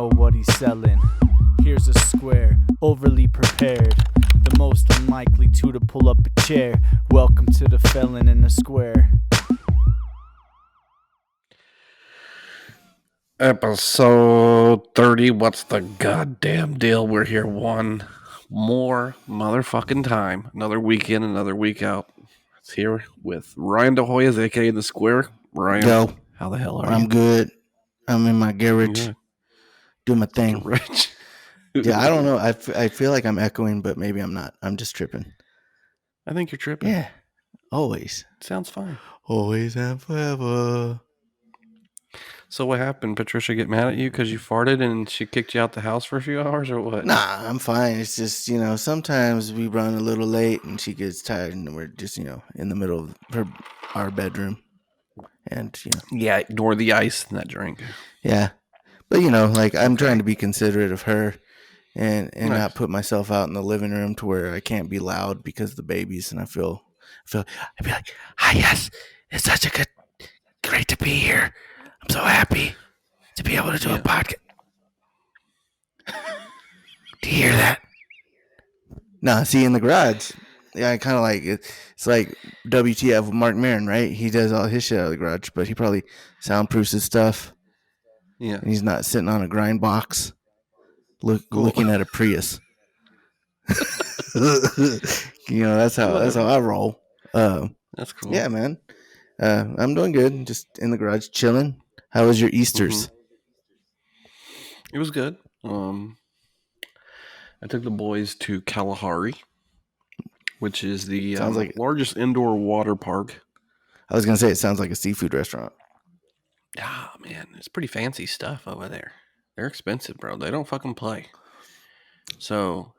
know what he's selling. Here's a square, overly prepared, the most unlikely to pull up a chair. Welcome to the Felon in the Square. Episode 30. What's the goddamn deal? We're here one more motherfucking time. Another week in, another week out. It's here with Ryan DeHoyas, aka The Square. Ryan, Yo, how the hell are you? I'm good. I'm in my garage doing my thing. Garage. Yeah, I don't know. I feel like I'm echoing, but maybe I'm not. I'm just tripping. I think you're tripping. Yeah, always. Sounds fine. Always and forever. So what happened? Patricia get mad at you because you farted and she kicked you out the house for a few hours or what? Nah, I'm fine. It's just, sometimes we run a little late and she gets tired and we're just, in the middle of our bedroom. And, Yeah, ignore the ice in that drink. Yeah. But, I'm trying to be considerate of her and Nice. not put myself out in the living room to where I can't be loud because of the babies. And I'd be like, hi, yes, it's such great to be here. I'm so happy to be able to do a podcast. Do you hear that? Nah, see, in the garage, yeah, I kind of like it. It's like WTF with Mark Maron, right? He does all his shit out of the garage, but he probably soundproofs his stuff. Yeah. And he's not sitting on a grind box looking at a Prius. That's how I roll. That's cool. Yeah, man. I'm doing good. Just in the garage, chilling. How was your Easters? It was good. I took the boys to Kalahari, which is the largest indoor water park. I was gonna say it sounds like a seafood restaurant. Ah, man, it's pretty fancy stuff over there. They're expensive, bro. They don't fucking play. So,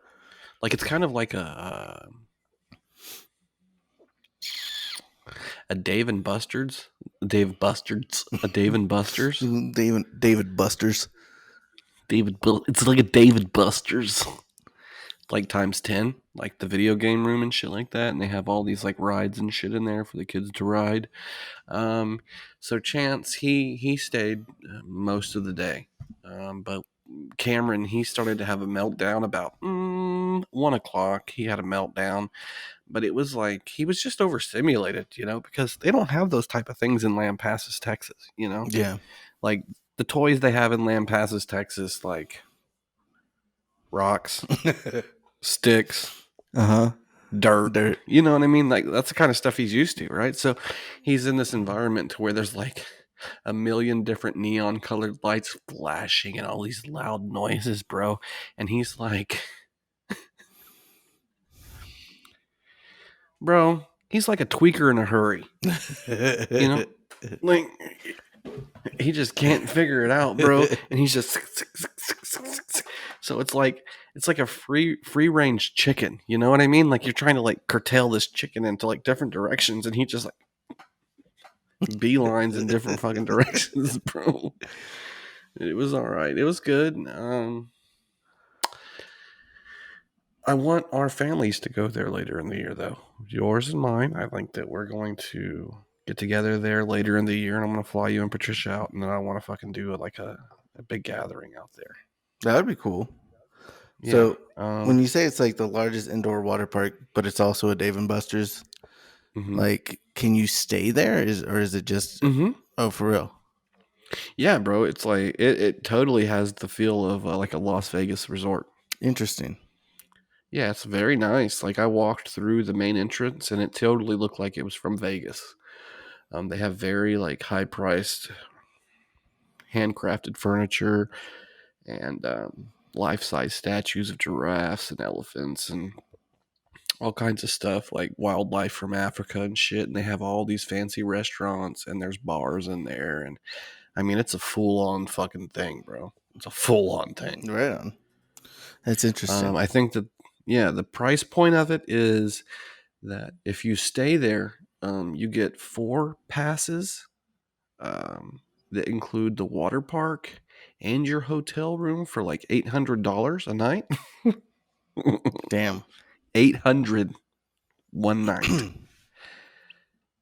it's kind of like a Dave and Buster's. David Buster's. David Buster's. It's like a David Buster's. Like times 10. Like the video game room and shit like that. And they have all these rides and shit in there for the kids to ride. So Chance, he stayed most of the day. But Cameron, he started to have a meltdown about 1 o'clock. He had a meltdown. But it was like he was just overstimulated, because they don't have those type of things in Lampasas, Texas, Yeah. Like the toys they have in Lampasas, Texas, like rocks, sticks, dirt. You know what I mean? Like that's the kind of stuff he's used to, right? So he's in this environment to where there's a million different neon colored lights flashing and all these loud noises, bro. And he's like, bro, he's like a tweaker in a hurry. He just can't figure it out, bro. And he's just so it's like a free range chicken. You know what I mean? Like you're trying to curtail this chicken into different directions, and he just beelines in different fucking directions, bro. It was all right. It was good. I want our families to go there later in the year, though. Yours and mine. I think that we're going to get together there later in the year, and I'm going to fly you and Patricia out, and then I want to fucking do a big gathering out there. That would be cool. Yeah. So when you say it's the largest indoor water park, but it's also a Dave & Buster's, can you stay there? Or is it just oh, for real? Yeah, bro. It's it totally has the feel of a Las Vegas resort. Interesting. Yeah, it's very nice. I walked through the main entrance, and it totally looked like it was from Vegas. They have very high-priced, handcrafted furniture, and life-size statues of giraffes and elephants, and all kinds of stuff like wildlife from Africa and shit. And they have all these fancy restaurants, and there's bars in there, and I mean it's a full-on fucking thing, bro. It's a full-on thing. Right on. That's interesting. I think that. Yeah, the price point of it is that if you stay there, you get 4 passes that include the water park and your hotel room for $800 a night. Damn. $800 one night.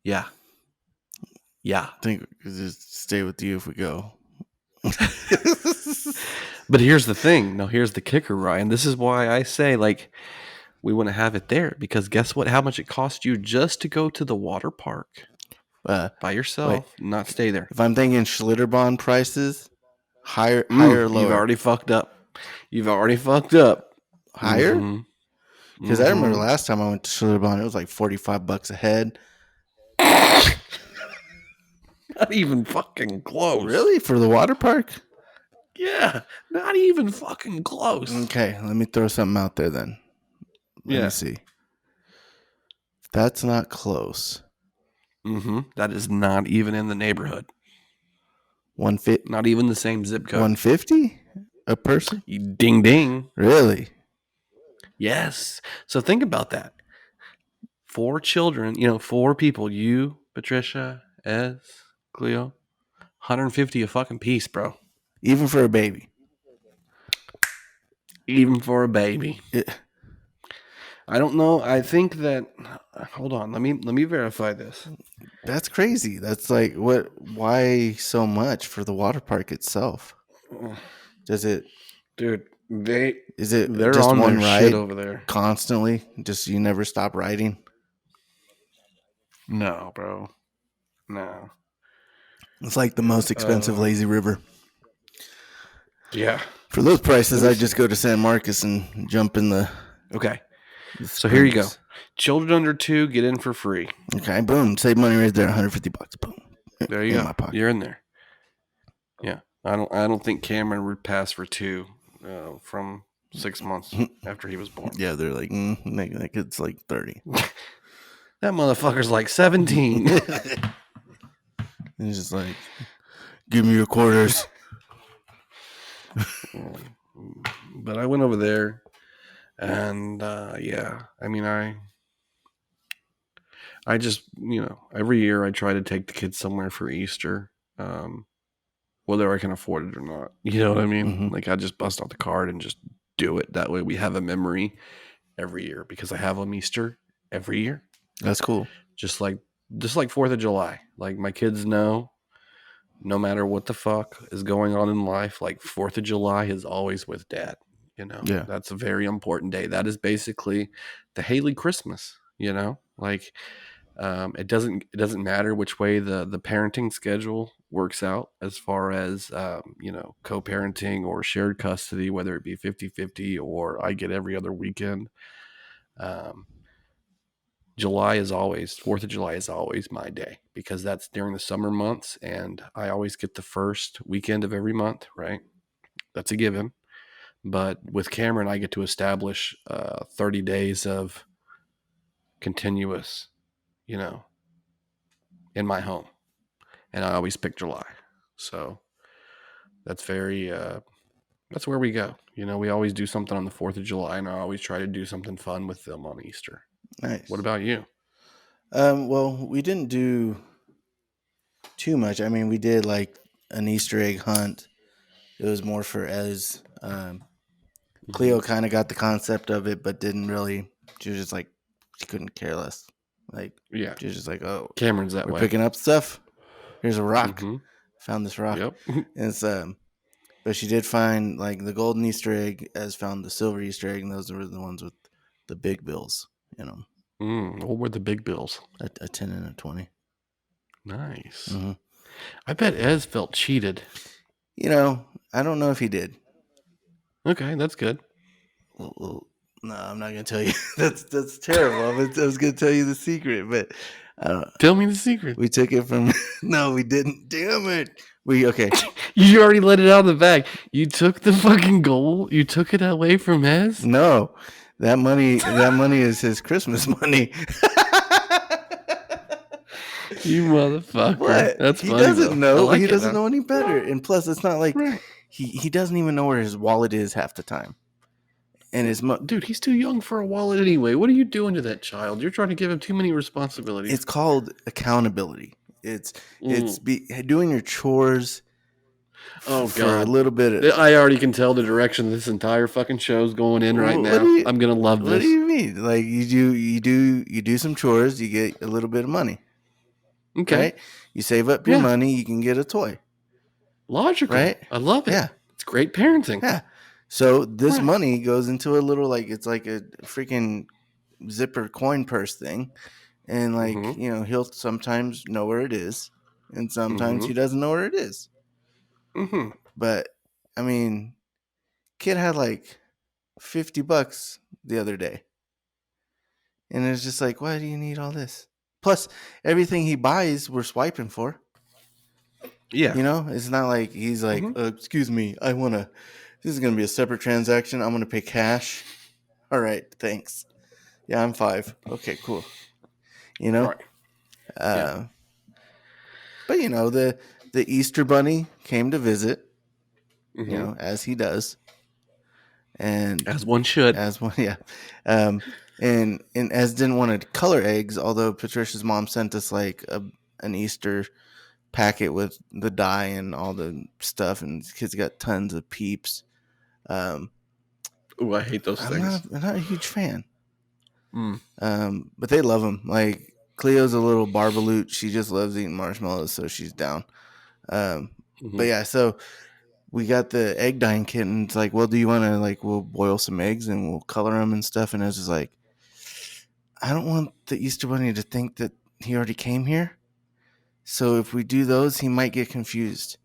Yeah. I think we'll just stay with you if we go. But here's the thing. No, here's the kicker, Ryan. This is why I say, like, we want to have it there because guess what? How much it costs you just to go to the water park by Wait, yourself, not stay there. if I'm thinking Schlitterbahn prices, higher or You've lower? already fucked up. You've already fucked up. Higher? Mhm. Because I remember Mhm. last time I went to Schlitterbahn, it was like $45 a head. Not even fucking close. Really? For the water park? Yeah, not even fucking close. Okay, let me throw something out there then. Let me see. If that's not close. That is not even in the neighborhood. 150? Not even the same zip code. 150 a person? Ding ding. Really? Yes. So think about that. 4 children, 4 people. You, Patricia, Ez, Cleo. 150 a fucking piece, bro. Even for a baby? Even for a baby. It, I don't know. I think that. Hold on. Let me verify this. that's crazy. That's like what? Why so much for the water park itself? Does it? Dude, Is it they're just on one their ride shit over there. constantly? Just you never stop riding? No, bro. No. It's like the most expensive lazy river. Yeah. For those prices, I just go to San Marcos and jump in the. Okay. the So here you go. springs. Children under 2 get in for free. Okay, boom, save money right there. $150. Boom. There you in go. my pocket. You're in there. Yeah. I don't think Cameron would pass for 2 from 6 months after he was born. Yeah, they're like, that kid's like 30. That motherfucker's like 17. And he's just like, give me your quarters. But I went over there, and yeah, I mean, I just, every year I try to take the kids somewhere for Easter, whether I can afford it or not. You know what I mean? Mhm. Like I just bust out the card and just do it. That way we have a memory every year because I have them Easter every year. That's cool. Just like 4th of July. Like my kids know no matter what the fuck is going on in life, like 4th of July is always with dad. Yeah. That's a very important day. That is basically the Haley Christmas, like it doesn't matter which way the parenting schedule works out as far as, co-parenting or shared custody, whether it be 50-50 or I get every other weekend. July is always 4th of July is always my day because that's during the summer months and I always get the first weekend of every month, right? That's a given. But with Cameron, I get to establish 30 days of continuous, in my home. And I always pick July. So that's that's where we go. We always do something on the 4th of July and I always try to do something fun with them on Easter. Nice. What about you? Well, we didn't do too much. I mean, we did like an Easter egg hunt. It was more for Ez. Cleo kind of got the concept of it, but didn't really. She was just like, she couldn't care less. Like, Yeah. she was just like, oh, Cameron's that we're way. picking up stuff. Here's a rock. Mhm. Found this rock. Yep. And it's but she did find like the golden Easter egg. Ez found the silver Easter egg, and those were the ones with the big bills. What were the big bills? A 10 and a 20. Nice. Mm-hmm. I bet Ez felt cheated. I don't know if he did. Okay, that's good. Well, no, I'm not gonna tell you. That's terrible. I was gonna tell you the secret, but I don't. Tell me the secret. We took it from. No, we didn't. Damn it. Okay. You already let it out of the bag. You took the fucking gold. You took it away from Ez. No, that money is his Christmas money. You motherfucker. What? That's He funny. doesn't though. know. I like He it, doesn't though. know any better. And plus, it's not like Right. he doesn't even know where his wallet is half the time. And his Dude, he's too young for a wallet anyway. What are you doing to that child? You're trying to give him too many responsibilities. it's called accountability. It's doing your chores. Oh, for God. a little bit. I already can tell the direction this entire fucking show's going in right What now. do you- I'm gonna love What this. do you mean? Like you do some chores, you get a little bit of money. Okay. Right? You save up your Yeah. money, you can get a toy. Logical. Right? I love it. Yeah. It's great parenting. Yeah. So this Right. money goes into a little it's like a freaking zipper coin purse thing, and Mm-hmm. he'll sometimes know where it is, and sometimes Mm-hmm. he doesn't know where it is. Mm-hmm. But I mean, kid had like $50 the other day, and it's just like, why do you need all this? Plus, everything he buys, we're swiping for. Yeah. It's not like he's like, Mm-hmm. excuse me, I want to. This is going to be a separate transaction. I'm going to pay cash. All right, thanks. Yeah, I'm 5. Okay, cool. You know, Right. Yeah. uh, but the Easter Bunny came to visit. Mm-hmm. As he does, and As one should. as one, yeah, and as didn't want to color eggs. Although Patricia's mom sent us like an Easter packet with the dye and all the stuff, and the kids got tons of peeps. Um, Ooh, I hate those things. I'm not a huge fan. Mm. But they love them. Like Cleo's a little barbaloot. She just loves eating marshmallows, so she's down. But Mm-hmm. yeah, so we got the egg dyeing kit, and it's like, well, do you want to we'll boil some eggs and we'll color them and stuff. And I was just like, I don't want the Easter Bunny to think that he already came here. So if we do those, he might get confused.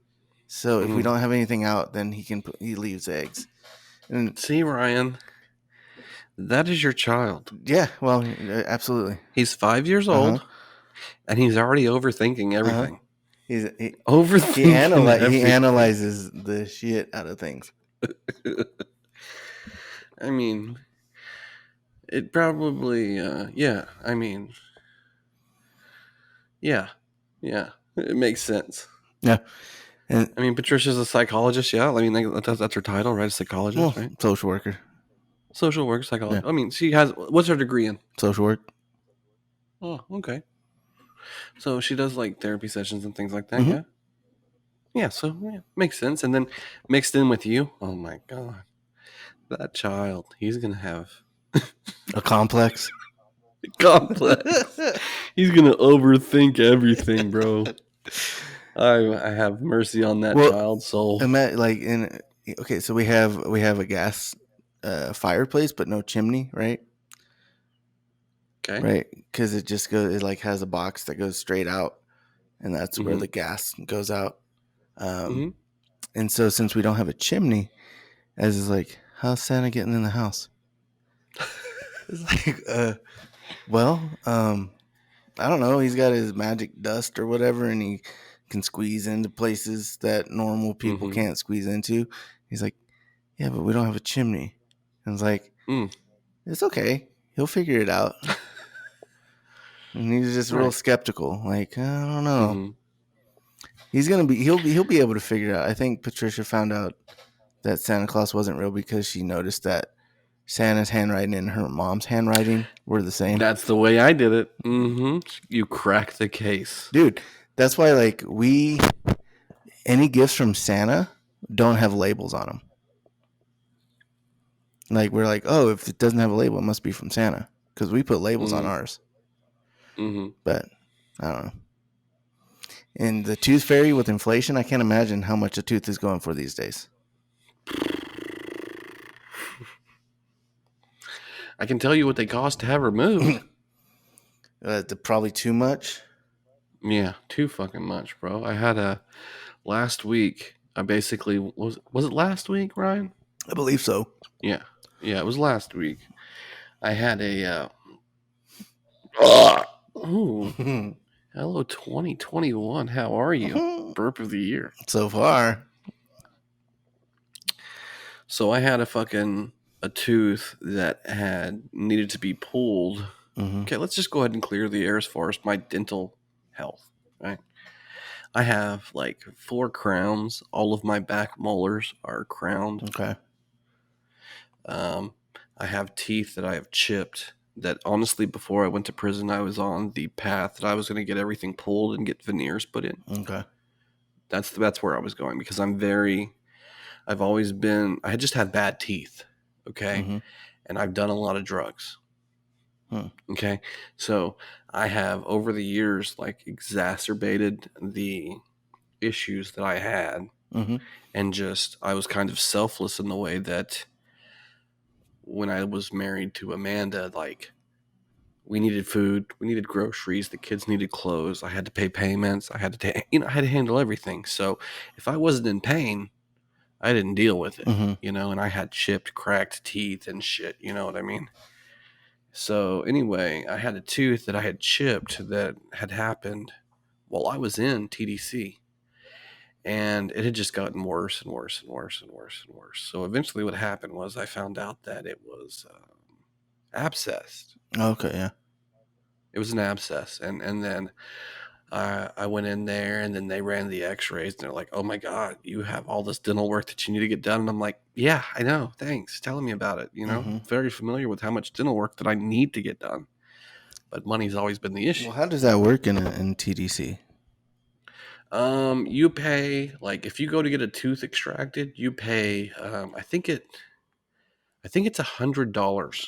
So if we Mm. don't have anything out, then he leaves eggs. And See, Ryan, that is your child. yeah, well, absolutely. He's 5 years Uh-huh. old, and he's already overthinking everything. He Overthinking he everything. analyzes the shit out of things. I mean, it probably, yeah. I mean, yeah. It makes sense. Yeah, and I mean, Patricia's a psychologist. Yeah, I mean, that's her title, right? A psychologist, right? social worker. Social work, psychologist. Yeah. I mean, she has. What's her degree in? Social work. Oh, okay. So she does like therapy sessions and things like that. Mhm. Yeah. Yeah. So makes sense. And then mixed in with you. Oh my god, that child. He's gonna have A complex. complex. He's gonna overthink everything, bro. I have mercy on that child's soul. Okay, so we have a gas fireplace, but no chimney, right? Okay. Right, because it just goes. It has a box that goes straight out, and that's where the gas goes out. Mm-hmm. And so since we don't have a chimney, as is like, how's Santa getting in the house? It's like, well, I don't know. He's got his magic dust or whatever, and he can squeeze into places that normal people Mm-hmm. can't squeeze into. He's like, yeah, but we don't have a chimney. And it's like, it's okay. He'll figure it out. And he's just real Right. skeptical. Like, I don't know. Mm-hmm. He'll be able to figure it out. I think Patricia found out that Santa Claus wasn't real because she noticed that Santa's handwriting and her mom's handwriting were the same. That's the way I did it. Mm-hmm. You cracked the case. Dude, that's why any gifts from Santa don't have labels on them. Like, we're like, oh, if it doesn't have a label, it must be from Santa. Because we put labels on ours. Mm-hmm. But I don't know. And the tooth fairy with inflation, I can't imagine how much a tooth is going for these days. I can tell you what they cost to have removed. Probably too much. Yeah, too fucking much, bro. I had last week. I basically was it last week, Ryan? I believe so. Yeah, it was last week. I had a hello 2021. How are you? Burp of the year. So far. So I had a tooth that had needed to be pulled. Mm-hmm. Okay, let's just go ahead and clear the air as far as my dental health, right? I have like 4 crowns. All of my back molars are crowned. Okay. I have teeth that I have chipped that honestly, before I went to prison, I was on the path that I was going to get everything pulled and get veneers put in. Okay. That's where I was going because I've always been, I just had bad teeth. Okay. Mm-hmm. And I've done a lot of drugs. Hmm. Okay. So I have over the years, like exacerbated the issues that I had Mm-hmm. And just, I was kind of selfless in the way that when I was married to Amanda, like, we needed food, we needed groceries, the kids needed clothes, I had to pay payments, I had to I had to handle everything. So if I wasn't in pain, I didn't deal with it, Mm-hmm. and I had chipped, cracked teeth and shit, you know what I mean? So anyway, I had a tooth that I had chipped that had happened while I was in TDC. And it had just gotten worse and worse and worse and worse and worse. So eventually what happened was I found out that it was abscessed. Okay, yeah. It was an abscess. And then I went in there, and then they ran the x-rays, and they're like, oh my God, you have all this dental work that you need to get done. And I'm like, yeah, I know. Thanks. Telling me about it. Mm-hmm. Very familiar with how much dental work that I need to get done. But money's always been the issue. Well, how does that work in TDC? You pay, like, if you go to get a tooth extracted, you pay, I think it's $100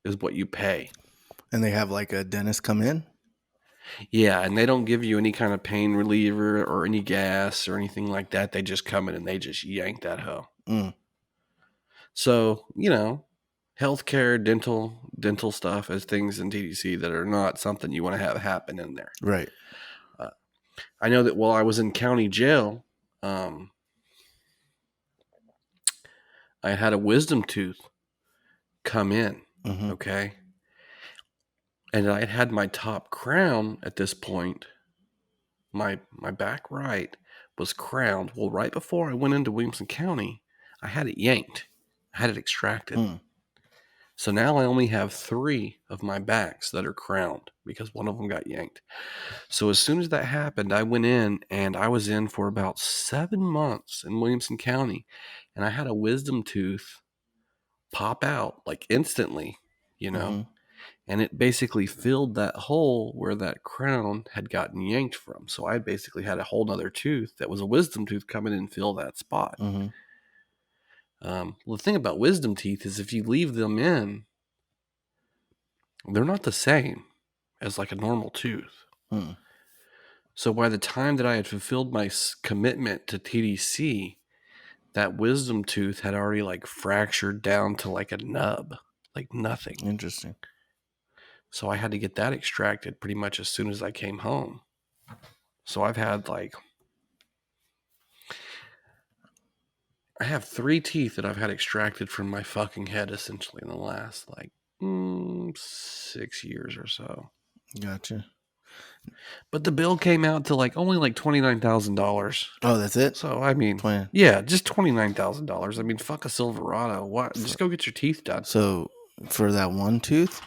is what you pay. And they have like a dentist come in? Yeah, and they don't give you any kind of pain reliever or any gas or anything like that. They just come in and they just yank that hoe. Mm. So, healthcare, dental stuff as things in TDC that are not something you want to have happen in there. Right. I know that while I was in county jail, I had a wisdom tooth come in. Mm-hmm. Okay. And I had my top crown at this point. My back right was crowned. Well, right before I went into Williamson County, I had it yanked. I had it extracted. Mm. So now I only have 3 of my backs that are crowned because one of them got yanked. So as soon as that happened, I went in, and I was in for about 7 months in Williamson County, and I had a wisdom tooth pop out like instantly, Mm-hmm. and it basically filled that hole where that crown had gotten yanked from. So I basically had a whole nother tooth that was a wisdom tooth come in and fill that spot. Mm-hmm. Well, the thing about wisdom teeth is if you leave them in, they're not the same as like a normal tooth. Mm. So by the time that I had fulfilled my commitment to TDC, that wisdom tooth had already like fractured down to like a nub, like nothing. Interesting. So I had to get that extracted pretty much as soon as I came home. So I have 3 teeth that I've had extracted from my fucking head essentially in the last 6 years or so. Gotcha. But the bill came out to only $29,000. Oh, that's it? So I mean, 20. yeah, just $29,000. I mean, fuck a Silverado. What? Just go get your teeth done. So for that one tooth?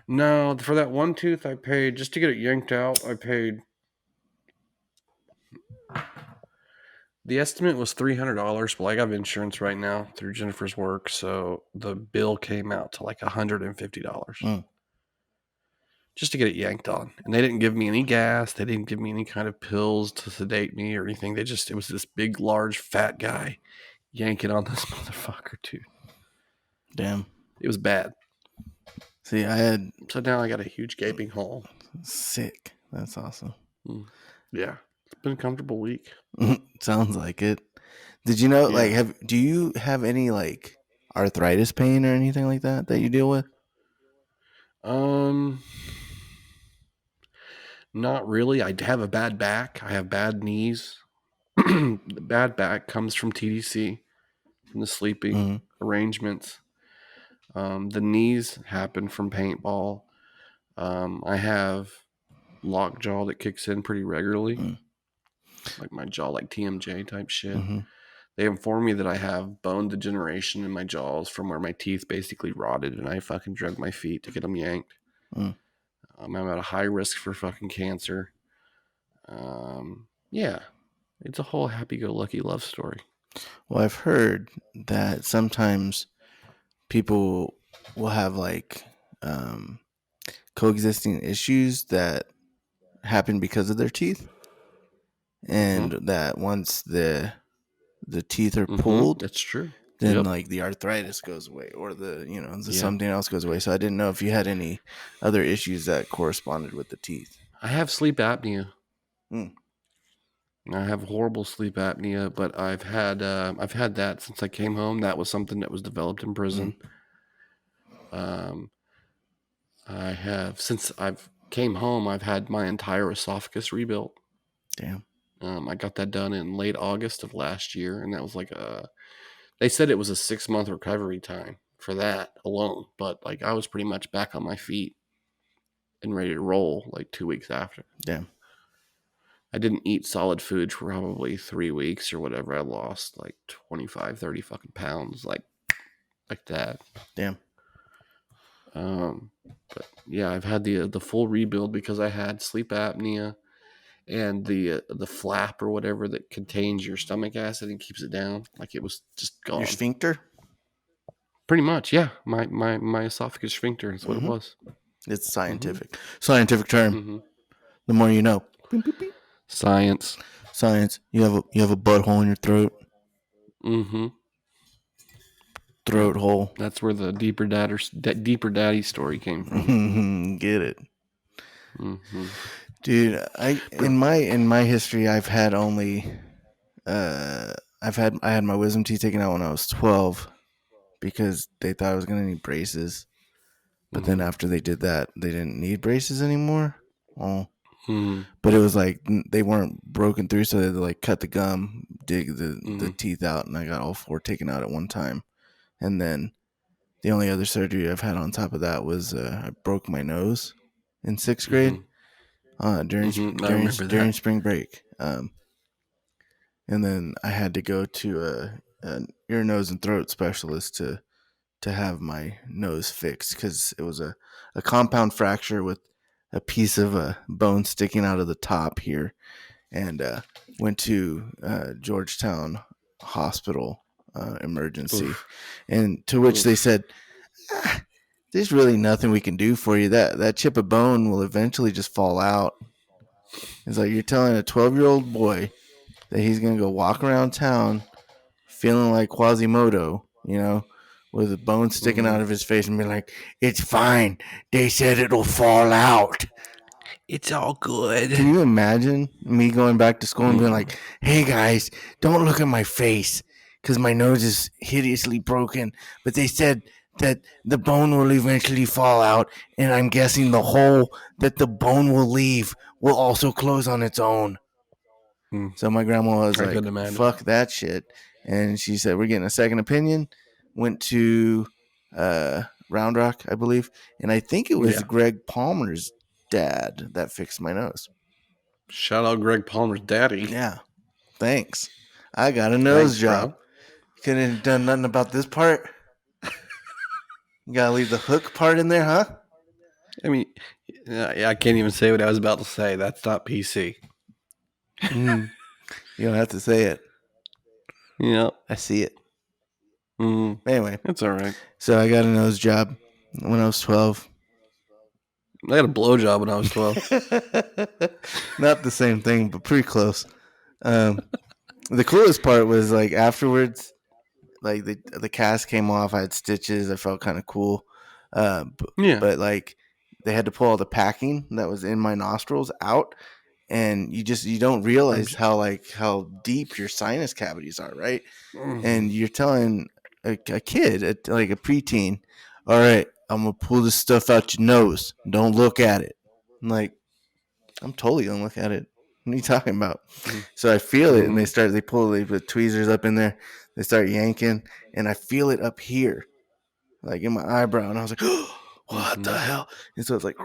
No, for that one tooth, I paid just to get it yanked out. I paid. The estimate was $300, but I have insurance right now through Jennifer's work, so the bill came out to $150 just to get it yanked on. And they didn't give me any gas. They didn't give me any kind of pills to sedate me or anything. It was this big, large, fat guy yanking on this motherfucker, dude. Damn. It was bad. See, I had So now I got a huge gaping hole. sick. That's awesome. Yeah, it's been a comfortable week. Sounds like it. Did you know, do you have any arthritis pain or anything like that you deal with? Not really. I have a bad back. I have bad knees. The bad back comes from TDC, from the sleeping arrangements. The knees happen from paintball. I have lockjaw that kicks in pretty regularly. Like my jaw, like TMJ type shit. Mm-hmm. They inform me that I have bone degeneration in my jaws from where my teeth basically rotted, and I fucking drug my feet to get them yanked. I'm at a high risk for fucking cancer. Yeah, it's a whole happy-go-lucky love story. Well, I've heard that sometimes people will have coexisting issues that happen because of their teeth, and that once the teeth are pulled, that's true. Then the arthritis goes away, or something else goes away. So I didn't know if you had any other issues that corresponded with the teeth. I have sleep apnea. I have horrible sleep apnea, but I've had that since I came home. That was something that was developed in prison. Um, I have since I've came home. I've had my entire esophagus rebuilt. Damn. I got that done in late August of last year, and that was like they said it was a 6-month recovery time for that alone, but like I was pretty much back on my feet and ready to roll like 2 weeks after. Damn. I didn't eat solid food for probably 3 weeks or whatever. I lost like 25, 30 fucking pounds, like that. Damn. But yeah, I've had the full rebuild because I had sleep apnea and the flap or whatever that contains your stomach acid and keeps it down. Like it was just gone. Your sphincter? Pretty much, yeah. My esophagus sphincter is what it was. It's scientific. Scientific term. Mm-hmm. The more you know. Science. Science. You have a butthole in your throat. Mm-hmm. Throat hole. That's where the deeper daddy story came from. Get it. Mm-hmm. Dude, in my history I've had only I had my wisdom teeth taken out when I was 12 because they thought I was going to need braces. But then after they did that, they didn't need braces anymore. Oh. But it was like they weren't broken through, so they like cut the gum, dig the teeth out, and I got all 4 taken out at one time. And then the only other surgery I've had on top of that was I broke my nose in 6th grade during spring break. And then I had to go to an ear, nose, and throat specialist to have my nose fixed because it was a compound fracture with a piece of a bone sticking out of the top here, and went to Georgetown Hospital emergency. Oof. And to which they said, there's really nothing we can do for you. That chip of bone will eventually just fall out. It's like you're telling a 12-year-old boy that he's going to go walk around town feeling like Quasimodo, with a bone sticking out of his face and be like, it's fine. They said it'll fall out. It's all good. Can you imagine me going back to school and being like, hey guys, don't look at my face because my nose is hideously broken. But they said that the bone will eventually fall out, and I'm guessing the hole that the bone will leave will also close on its own. So my grandma was like, fuck that shit. And she said, we're getting a second opinion. Went to Round Rock, I believe. And I think it was Greg Palmer's dad that fixed my nose. Shout out Greg Palmer's daddy. Yeah. Thanks. I got a nose job. Bro. Couldn't have done nothing about this part. You got to leave the hook part in there, huh? I mean, I can't even say what I was about to say. That's not PC. You don't have to say it. Yeah. I see it. Anyway. That's all right. So I got a nose job when I was 12. I got a blowjob when I was 12. Not the same thing, but pretty close. The coolest part was like afterwards, like the cast came off. I had stitches. I felt kind of cool. But like they had to pull all the packing that was in my nostrils out. And you don't realize how deep your sinus cavities are, right? And you're telling a kid, like a preteen, all right, I'm going to pull this stuff out your nose. Don't look at it. I'm like, I'm totally going to look at it. What are you talking about? So I feel it, and they put tweezers up in there. They start yanking, and I feel it up here, like in my eyebrow. And I was like, oh, what the hell? And so it's like...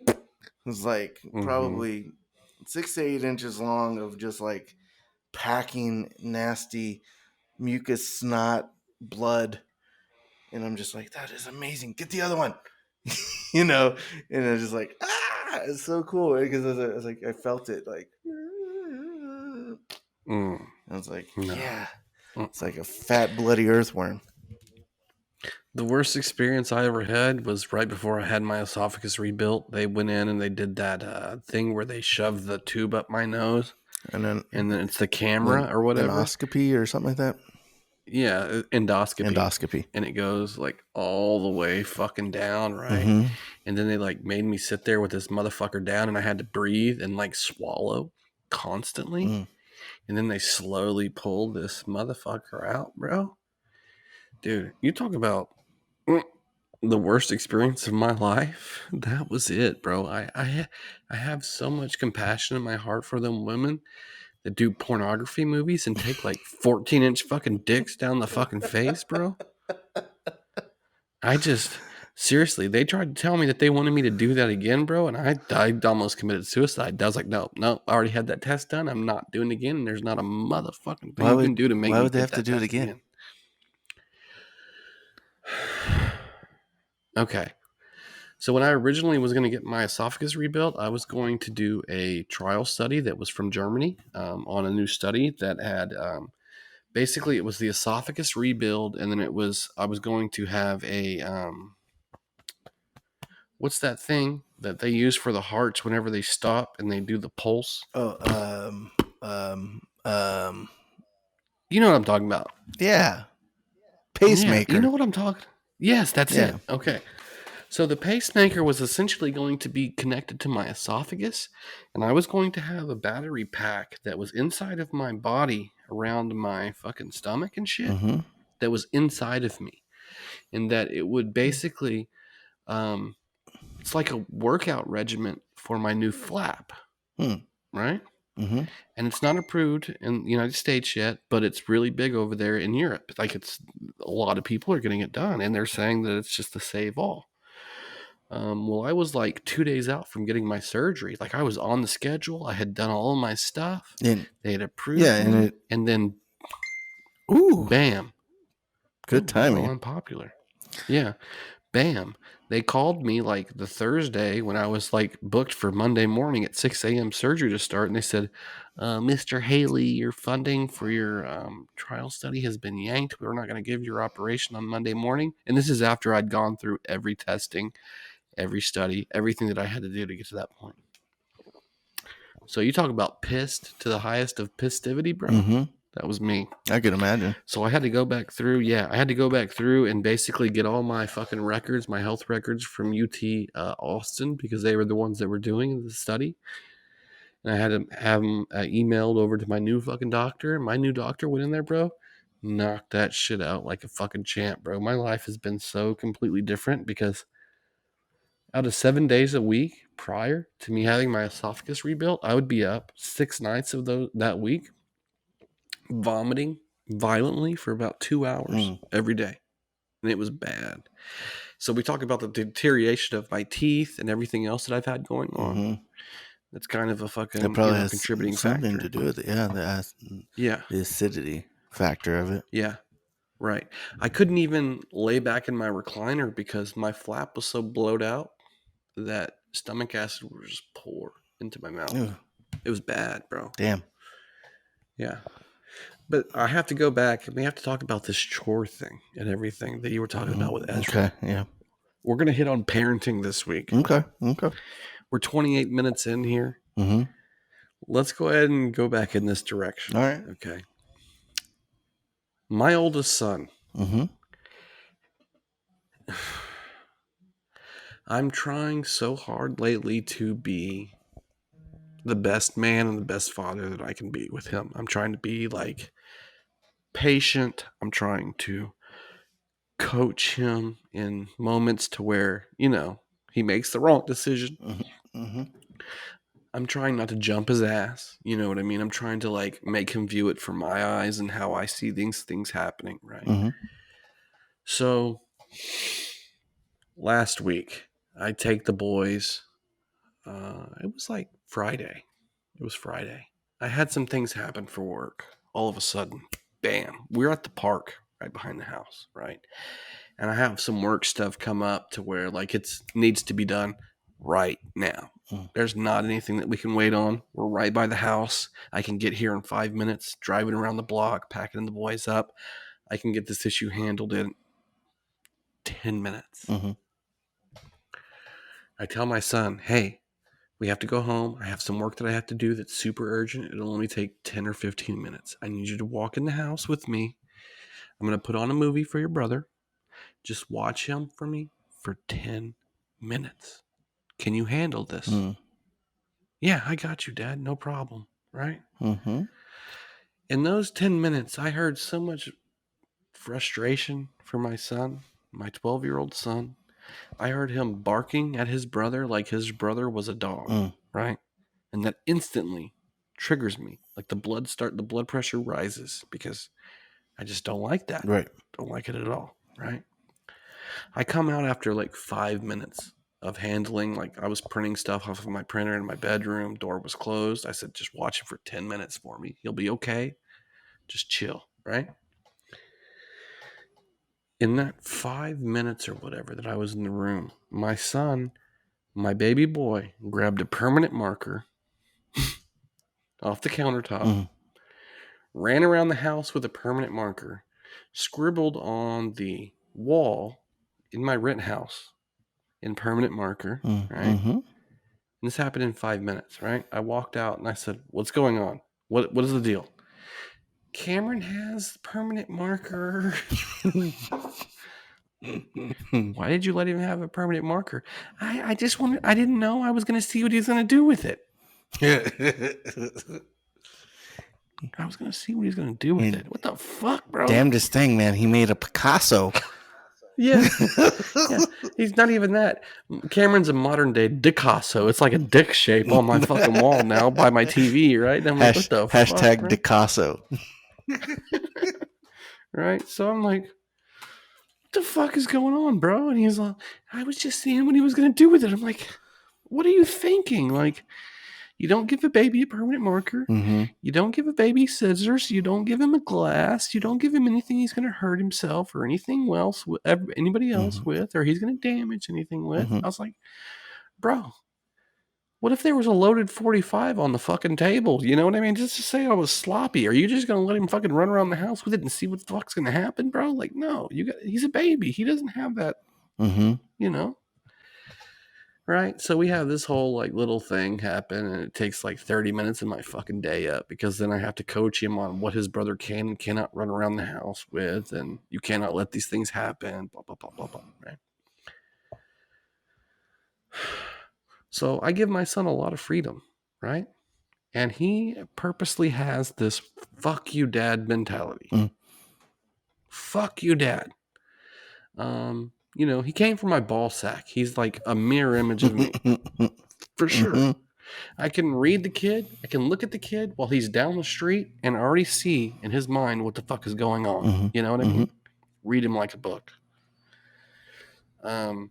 It was like probably 6 to 8 inches long of just like packing nasty mucus, snot, blood. And I'm just like, that is amazing. Get the other one. And I was just like, it's so cool. Because I was like, I felt it like. I was like, yeah. It's like a fat, bloody earthworm. The worst experience I ever had was right before I had my esophagus rebuilt. They went in and they did that thing where they shoved the tube up my nose. And then it's the camera or whatever. Endoscopy or something like that? Yeah, endoscopy. And it goes like all the way fucking down, right? And then they like made me sit there with this motherfucker down and I had to breathe and like swallow. constantly. And then they slowly pull this motherfucker out, bro. Dude, you talk about the worst experience of my life. That was it, bro. I have so much compassion in my heart for them women that do pornography movies and take like 14-inch fucking dicks down the fucking face, bro. I just seriously, they tried to tell me that they wanted me to do that again, bro, and I almost committed suicide. I was like, no, I already had that test done. I'm not doing it again, and there's not a motherfucking thing you can do to make why me would they get have to that do it test again? Okay. So when I originally was going to get my esophagus rebuilt, I was going to do a trial study that was from Germany on a new study that had basically it was the esophagus rebuild, and then I was going to have a what's that thing that they use for the hearts whenever they stop and they do the pulse? Oh, You know what I'm talking about? yeah, Yeah, you know pacemaker. what I'm talking. Yes, that's Yeah. it. Okay. So the pacemaker was essentially going to be connected to my esophagus, and I was going to have a battery pack that was inside of my body around my fucking stomach and shit Mm-hmm. that was inside of me. And that it would basically um it's like a workout regimen for my new flap, Hmm. right? Mm-hmm. And it's not approved in the United States yet, but it's really big over there in Europe. Like it's a lot of people are getting it done, and they're saying that it's just to save all. Well, I was like 2 days out from getting my surgery. Like I was on the schedule. I had done all of my stuff. And They had approved yeah, and me, it. and then Ooh, bam! good Well, timing. I'm popular. Yeah, bam! They called me like the Thursday when I was like booked for Monday morning at 6 a.m. surgery to start, and they said, "Mr. Haley, your funding for your trial study has been yanked. We're not going to give your operation on Monday morning." And this is after I'd gone through every testing, every study, everything that I had to do to get to that point. So you talk about pissed to the highest of pistivity, bro. Mm-hmm. That was me. I could imagine. So I had to go back through. Yeah, I had to go back through and basically get all my fucking records, my health records from UT Austin, because they were the ones that were doing the study. And I had to have them emailed over to my new fucking doctor. My new doctor went in there, bro, knocked that shit out like a fucking champ, bro. My life has been so completely different because out of 7 days a week prior to me having my esophagus rebuilt, I would be up 6 nights of that week, vomiting violently for about 2 hours every day. And it was bad. So we talk about the deterioration of my teeth and everything else that I've had going on. Mm-hmm. That's kind of a That fucking probably has contributing something factor. to do with it. Yeah, Yeah, the acidity factor of it. yeah, right. I couldn't even lay back in my recliner because my flap was so blowed out that stomach acid would just pour into my mouth. Ew, It was bad, bro. damn. Yeah. But I have to go back and we have to talk about this chore thing and everything that you were talking about with Ezra. Okay. Yeah. We're going to hit on parenting this week. Okay. Okay. We're 28 minutes in here. Mm-hmm. Let's go ahead and go back in this direction. All right. Okay. My oldest son. Mm-hmm. I'm trying so hard lately to be the best man and the best father that I can be with him. I'm trying to be like patient. I'm trying to coach him in moments to where, he makes the wrong decision. Mm-hmm. Mm-hmm. I'm trying not to jump his ass. You know what I mean? I'm trying to like make him view it from my eyes and how I see things happening, right? Mm-hmm. So last week, I take the boys. It was like Friday. It was Friday. I had some things happen for work. All of a sudden, bam, we're at the park right behind the house, right? And I have some work stuff come up to where like it needs to be done right now. There's not anything that we can wait on. We're right by the house. I can get here in 5 minutes, driving around the block, packing the boys up. I can get this issue handled in 10 minutes. Mm-hmm. I tell my son, hey, we have to go home. I have some work that I have to do that's super urgent. It'll only take 10 or 15 minutes. I need you to walk in the house with me. I'm going to put on a movie for your brother. Just watch him for me for 10 minutes. Can you handle this? Mm-hmm. Yeah, I got you, Dad. No problem. right? Mm-hmm. In those 10 minutes, I heard so much frustration from my son, my 12-year-old son. I heard him barking at his brother like his brother was a dog, Mm. right? And that instantly triggers me. Like the blood pressure rises because I just don't like that. Right. Don't like it at all, right? I come out after like 5 minutes of handling, like I was printing stuff off of my printer in my bedroom, door was closed. I said, just watch him for 10 minutes for me. He'll be okay. Just chill, right? In that 5 minutes or whatever that I was in the room, my son, my baby boy, grabbed a permanent marker off the countertop, Mm. ran around the house with a permanent marker, scribbled on the wall in my rent house in permanent marker, right? Mm-hmm. And this happened in 5 minutes, right? I walked out and I said, what's going on? What is the deal? Cameron has permanent marker. Why did you let him have a permanent marker? I just wanted, I didn't know I was going to see what he was going to do with it. I was going to see what he's going to do with it. What the fuck, bro? Damnedest thing, man. He made a Picasso. Yeah. Yeah. He's not even that. Cameron's a modern day Dicasso. It's like a dick shape on my fucking wall now by my TV, right? And I'm like, what the Hashtag fuck, Dicasso. right? So I'm like, what the fuck is going on, bro? And he's like, I was just seeing what he was going to do with it. I'm like, what are you thinking? Like, you don't give a baby a permanent marker. Mm-hmm. You don't give a baby scissors. You don't give him a glass. You don't give him anything he's going to hurt himself or anything else, anybody else with, or he's going to damage anything with. Mm-hmm. I was like, bro, what if there was a loaded 45 on the fucking table? You know what I mean? Just to say I was sloppy. Are you just going to let him fucking run around the house with it and see what the fuck's going to happen, bro? Like, no, he's a baby. He doesn't have that, Mm-hmm. you know? Right? So we have this whole like little thing happen and it takes like 30 minutes of my fucking day up because then I have to coach him on what his brother can and cannot run around the house with, and you cannot let these things happen, blah, blah, blah, blah, blah, right? So I give my son a lot of freedom, right? And he purposely has this fuck you dad mentality. Mm. Fuck you dad. You know, he came from my ball sack. He's like a mirror image of me. For sure. Mm-hmm. I can read the kid. I can look at the kid while he's down the street and already see in his mind what the fuck is going on. Mm-hmm. You know what I mean? Read him like a book. I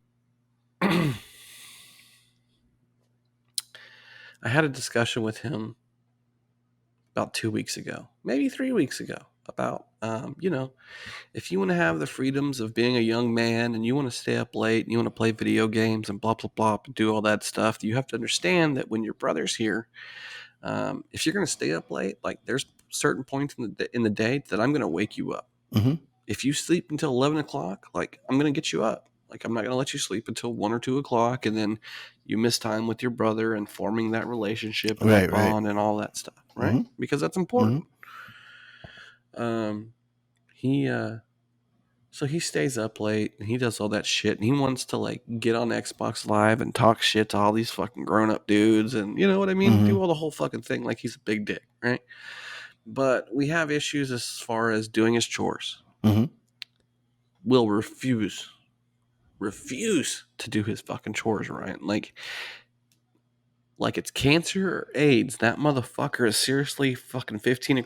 had a discussion with him about 2 weeks ago, maybe 3 weeks ago, about, you know, if you want to have the freedoms of being a young man and you want to stay up late and you want to play video games and blah, blah, blah, and do all that stuff, you have to understand that when your brother's here, if you're going to stay up late, like there's certain points in the day that I'm going to wake you up. Mm-hmm. If you sleep until 11 o'clock, like I'm going to get you up. Like I'm not going to let you sleep until 1 or 2 o'clock, and then you miss time with your brother and forming that relationship and that bond and all that stuff, right? Mm-hmm. Because that's important. So he stays up late and he does all that shit and he wants to like get on Xbox Live and talk shit to all these fucking grown up dudes and you know what I mean? Do all the whole fucking thing like he's a big dick, right? But we have issues as far as doing his chores. Will refuse to do his fucking chores, right? Like it's cancer or AIDS. That motherfucker is seriously fucking 15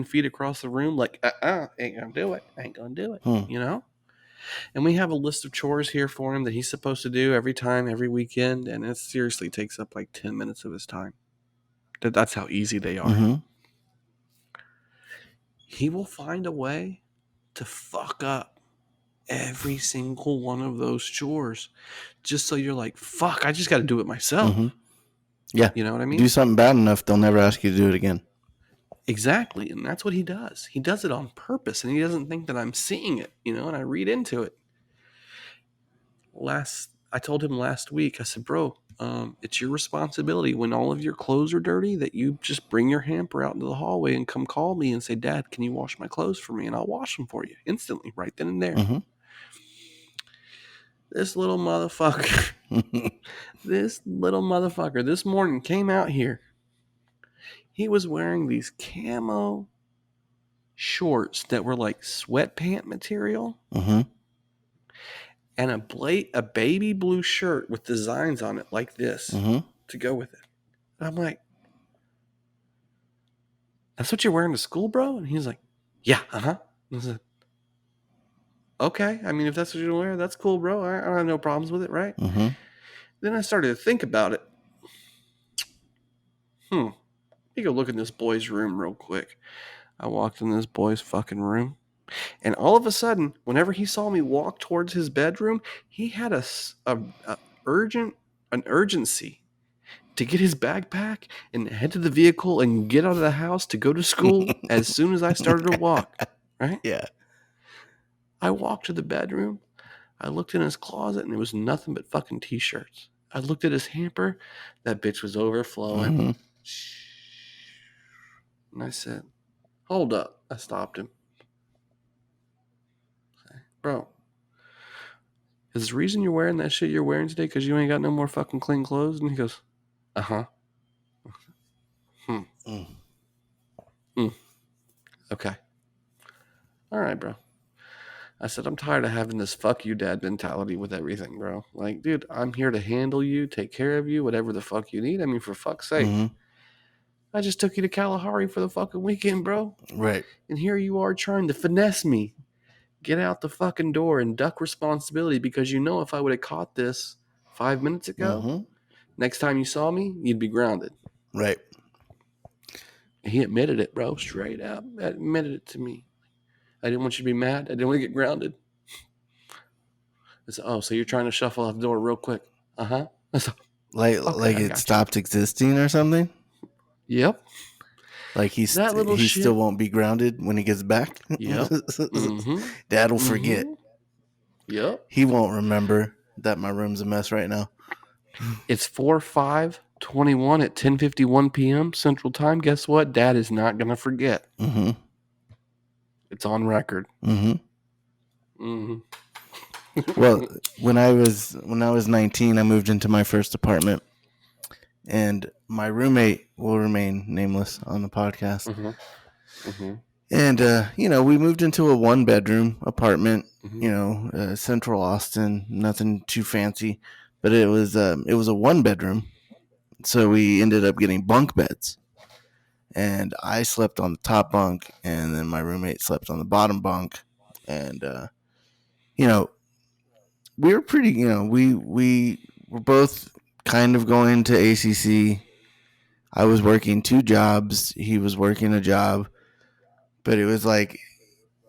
feet across the room. Like, ain't gonna do it. You know? And we have a list of chores here for him that he's supposed to do every weekend. And it seriously takes up like 10 minutes of his time. That's how easy they are. He will find a way to fuck up every single one of those chores just so you're like, fuck, I just got to do it myself. Yeah. You know what I mean? Do something bad enough, they'll never ask you to do it again. Exactly. And that's what he does. He does it on purpose and he doesn't think that I'm seeing it, you know, and I read into it. I told him last week, I said, bro, it's your responsibility when all of your clothes are dirty that you just bring your hamper out into the hallway and come call me and say, Dad, can you wash my clothes for me? And I'll wash them for you instantly, right then and there. This little motherfucker, this morning came out here. He was wearing these camo shorts that were like sweatpant material Mm-hmm. and a baby blue shirt with designs on it like this Mm-hmm. to go with it. And I'm like, that's what you're wearing to school, bro? And he's like, yeah, uh-huh. I said, okay. I mean, if that's what you're wearing, that's cool, bro. I don't have no problems with it, right? Mm-hmm. Then I started to think about it. Let me go look in this boy's room real quick. I walked in this boy's fucking room. And all of a sudden, whenever he saw me walk towards his bedroom, he had an urgency to get his backpack and head to the vehicle and get out of the house to go to school as soon as I started to walk. Right? Yeah. I walked to the bedroom. I looked in his closet and it was nothing but fucking t-shirts. I looked at his hamper. That bitch was overflowing. Mm-hmm. And I said, hold up. I stopped him. Bro, is the reason you're wearing that shit you're wearing today because you ain't got no more fucking clean clothes? And he goes, uh-huh. Okay. All right, bro. I said, I'm tired of having this fuck you dad mentality with everything, bro. Like, dude, I'm here to handle you, take care of you, whatever the fuck you need. I mean, for fuck's sake. Mm-hmm. I just took you to Kalahari for the fucking weekend, bro. Right. And here you are trying to finesse me. Get out the fucking door and duck responsibility because you know if I would have caught this 5 minutes ago, Mm-hmm. next time you saw me, you'd be grounded. Right. He admitted it, bro, straight up. Admitted it to me. I didn't want you to be mad. I didn't want to get grounded. I said, oh, so you're trying to shuffle out the door real quick. Uh-huh. I said, Like okay, like I it got stopped existing or something? you. Yep. Like he little shit. still won't be grounded when he gets back? Yep. Mm-hmm. Dad will forget. Yep. He won't remember that my room's a mess right now. It's 4/5/21 at 10:51 p.m. Central Time. Guess what? Dad is not going to forget. Mm-hmm. It's on record. Mm-hmm. Mm-hmm. Well, when I was 19, I moved into my first apartment, and my roommate will remain nameless on the podcast. Mm-hmm. Mm-hmm. And we moved into a 1-bedroom apartment. Mm-hmm. Central Austin, nothing too fancy, but it was a 1-bedroom. So we ended up getting bunk beds, and I slept on the top bunk, and then my roommate slept on the bottom bunk, and we were pretty, we were both kind of going to ACC. I was working 2 jobs. He was working a job, but it was like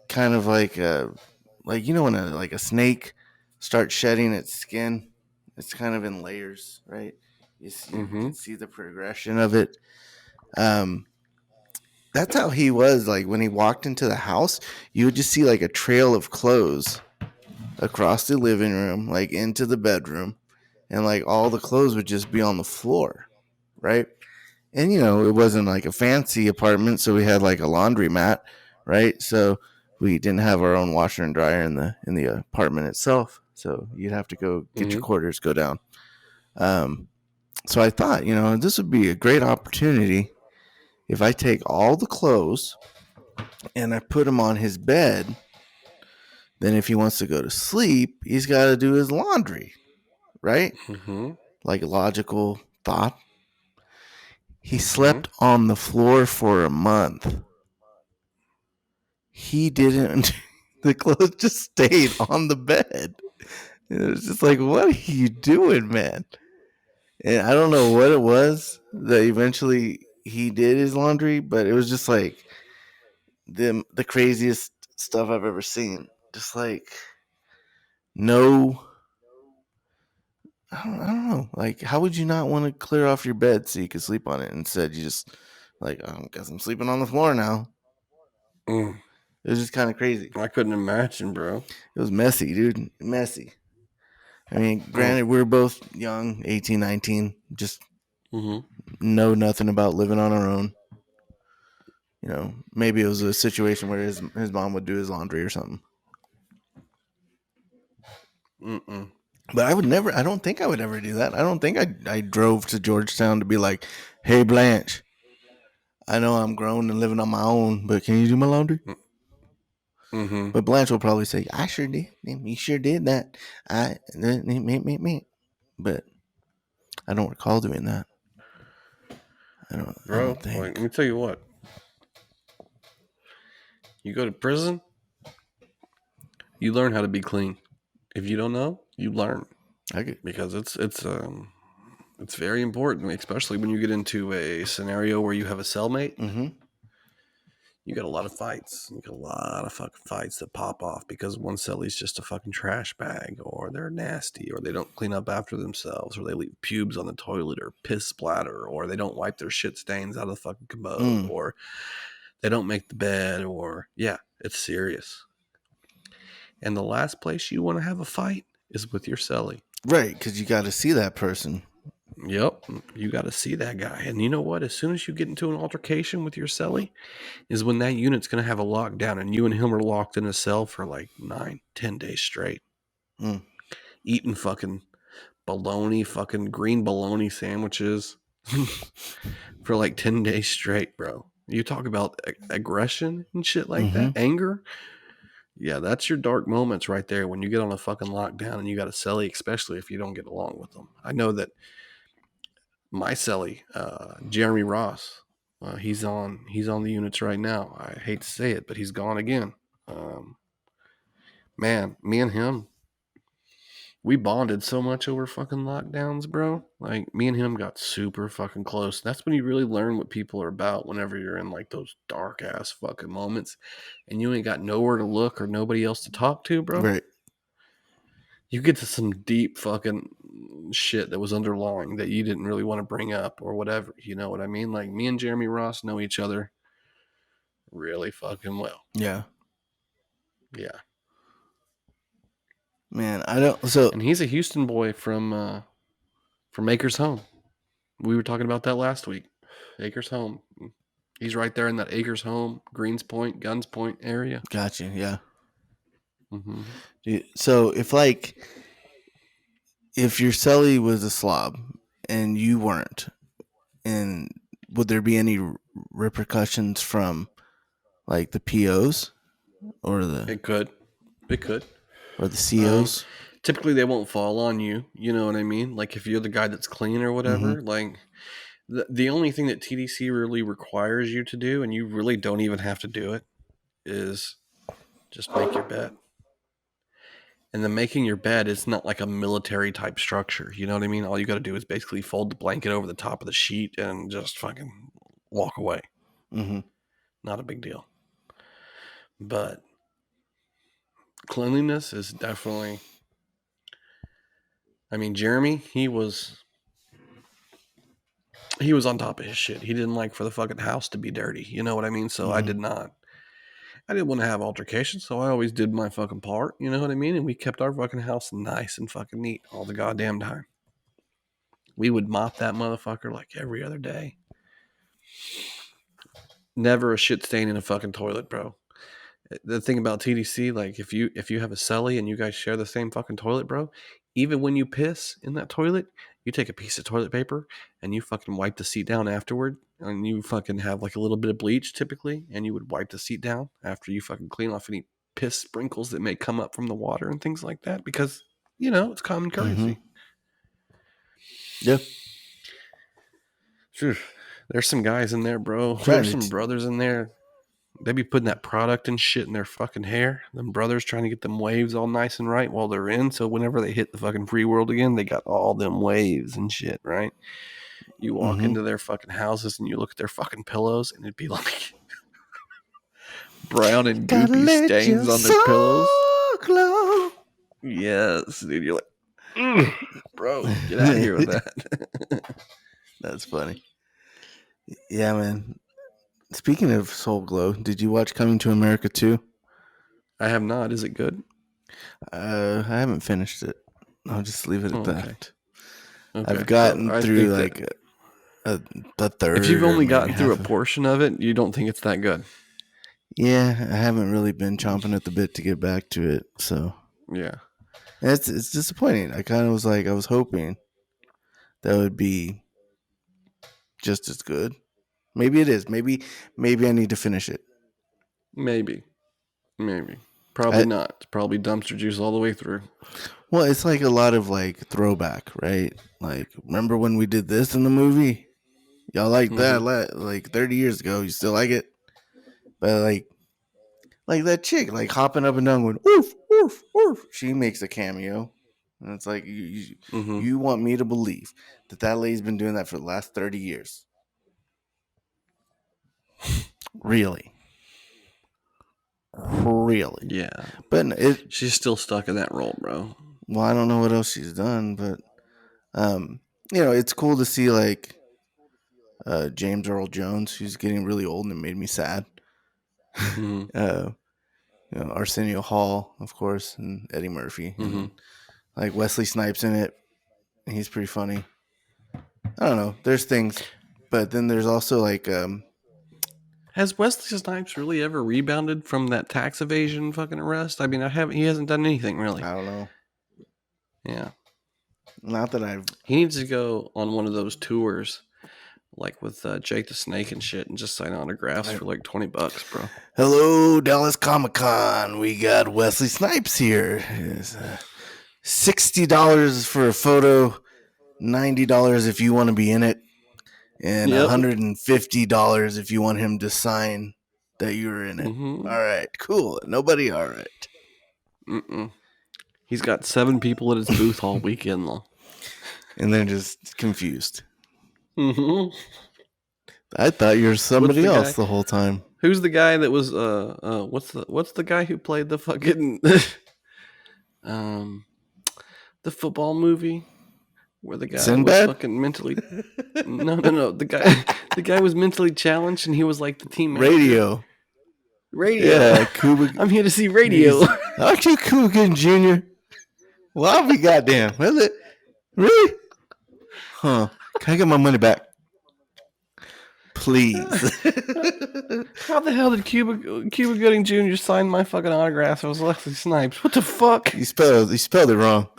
kind of like when a snake starts shedding its skin, it's kind of in layers, right? You can see the progression of it. That's how he was. Like when he walked into the house, you would just see like a trail of clothes across the living room, like into the bedroom, and like all the clothes would just be on the floor, right? And it wasn't like a fancy apartment, so we had like a laundromat, right? So we didn't have our own washer and dryer in the apartment itself, so you'd have to go get your quarters, go down. So I thought, this would be a great opportunity if I take all the clothes and I put them on his bed. Then if he wants to go to sleep, he's got to do his laundry, right? Mm-hmm. Like a logical thought. He slept on the floor for a month. He didn't. The clothes just stayed on the bed. And it was just like, what are you doing, man? And I don't know what it was that eventually he did his laundry, but it was just like the craziest stuff I've ever seen. Just like no, I don't know. Like, how would you not want to clear off your bed so you could sleep on it? Instead, you just like, I guess I'm sleeping on the floor now. Mm. It was just kind of crazy. I couldn't imagine, bro. It was messy, dude. Messy. I mean, granted, we were both young, 18, 19, just know nothing about living on our own. Maybe it was a situation where his mom would do his laundry or something. Mm-mm. But I don't think I would ever do that. I don't think I drove to Georgetown to be like, hey, Blanche, I know I'm grown and living on my own, but can you do my laundry? Mm-hmm. But Blanche will probably say, I sure did. You sure did that. Me. But I don't recall doing that. I Bro, don't like, let think. me tell you what. You go to prison, you learn how to be clean. If you don't know, you learn. I could. Because it's very important, especially when you get into a scenario where you have a cellmate. Mm-hmm. You got a lot of fights. You got a lot of fucking fights that pop off because one cellie's just a fucking trash bag, or they're nasty, or they don't clean up after themselves, or they leave pubes on the toilet, or piss splatter, or they don't wipe their shit stains out of the fucking commode, or they don't make the bed, or yeah, it's serious. And the last place you want to have a fight is with your cellie. Right, because you got to see that person. Yep, you got to see that guy. And you know what? As soon as you get into an altercation with your cellie, is when that unit's going to have a lockdown, and you and him are locked in a cell for like 9-10 days straight. Eating fucking fucking green bologna sandwiches for like 10 days straight, bro. You talk about aggression and shit like that, anger. Yeah, that's your dark moments right there when you get on a fucking lockdown and you got a cellie, especially if you don't get along with them. I know that my cellie, Jeremy Ross, he's on the units right now. I hate to say it, but he's gone again. Man, me and him, we bonded so much over fucking lockdowns, bro. Like, me and him got super fucking close. That's when you really learn what people are about, whenever you're in like those dark ass fucking moments and you ain't got nowhere to look or nobody else to talk to, bro. Right. You get to some deep fucking shit that was underlying that you didn't really want to bring up or whatever. You know what I mean? Like, me and Jeremy Ross know each other really fucking well. Yeah. Yeah. Man, I don't. So, And he's a Houston boy from Acres Home. We were talking about that last week. Acres Home. He's right there in that Acres Home, Greens Point, Guns Point area. gotcha. Yeah. Mm-hmm. So if your celly was a slob and you weren't, and would there be any repercussions from like the POs or the It could. or the COs? Typically, they won't fall on you. You know what I mean? Like, if you're the guy that's clean or whatever, like, the only thing that TDC really requires you to do, and you really don't even have to do it, is just make your bed. And then making your bed is not like a military type structure. You know what I mean? All you got to do is basically fold the blanket over the top of the sheet and just fucking walk away. Not a big deal. But cleanliness is definitely... I mean, Jeremy, he was on top of his shit. He didn't like for the fucking house to be dirty. You know what I mean? So I didn't want to have altercations, so I always did my fucking part. You know what I mean? And we kept our fucking house nice and fucking neat all the goddamn time. We would mop that motherfucker like every other day. Never a shit stain in a fucking toilet, bro. The thing about TDC, like, if you have a celly and you guys share the same fucking toilet, bro, even when you piss in that toilet, you take a piece of toilet paper and you fucking wipe the seat down afterward, and you fucking have like a little bit of bleach typically, and you would wipe the seat down after you fucking clean off any piss sprinkles that may come up from the water and things like that, because, you know, it's common courtesy. Yeah. Phew. There's some guys in there, bro. Right, There's some brothers in there. They be putting that product and shit in their fucking hair. Them brothers trying to get them waves all nice and right while they're in. So whenever they hit the fucking free world again, they got all them waves and shit, right? You walk into their fucking houses and you look at their fucking pillows and it'd be like brown and goopy stains on their pillows. Glow. Yes, dude. You're like, bro, get out of here with that. That's funny. Yeah, man. Speaking of Soul Glow, did you watch Coming to America 2? I have not. Is it good? I haven't finished it. I'll just leave it at that. Okay. I've gotten So through like the third. If you've only or gotten maybe through a half of- portion of it, you don't think it's that good. Yeah, I haven't really been chomping at the bit to get back to it. So Yeah. it's disappointing. I kind of was like, I was hoping that would be just as good, Maybe it is. Maybe I need to finish it. Maybe. Probably I, not. It's probably dumpster juice all the way through. well, it's like a lot of like throwback, right? Like, remember when we did this in the movie? Y'all like that like 30 years ago. You still like it? But like that chick, like hopping up and down, going oof, oof, oof. She makes a cameo, and it's like you want me to believe that lady's been doing that for the last 30 years? Really? Yeah. But She's still stuck in that role, bro. well, I don't know what else she's done, but it's cool to see like James Earl Jones, who's getting really old, and it made me sad. Arsenio Hall, of course, and Eddie Murphy, and like Wesley Snipes in it. He's pretty funny. I don't know. There's things, but then there's also like Has Wesley Snipes really ever rebounded from that tax evasion fucking arrest? I mean, he hasn't done anything really. I don't know. Yeah. Not that I've. He needs to go on one of those tours, like with Jake the Snake and shit, and just sign autographs for like $20, bro. Hello, Dallas Comic-Con. We got Wesley Snipes here. It's, $60 for a photo, $90 if you want to be in it, and $150 if you want him to sign that you're in it. All right, cool. Nobody, all right. He's got 7 people at his booth all weekend long. And they're just confused. I thought you were somebody else the whole time. Who's the guy that was what's the guy who played the fucking the football movie where the guy Sinbad? was fucking mentally no the guy was mentally challenged and he was like the team manager. Radio. Yeah, Cuba. I'm here to see Radio. Aren't you Coogan Jr.? Well, I'll be goddamn. Is it? Really? Huh. Can I get my money back? Please. How the hell did Cuba Gooding Jr. sign my fucking autograph? It was Wesley Snipes. What the fuck? You spelled it wrong.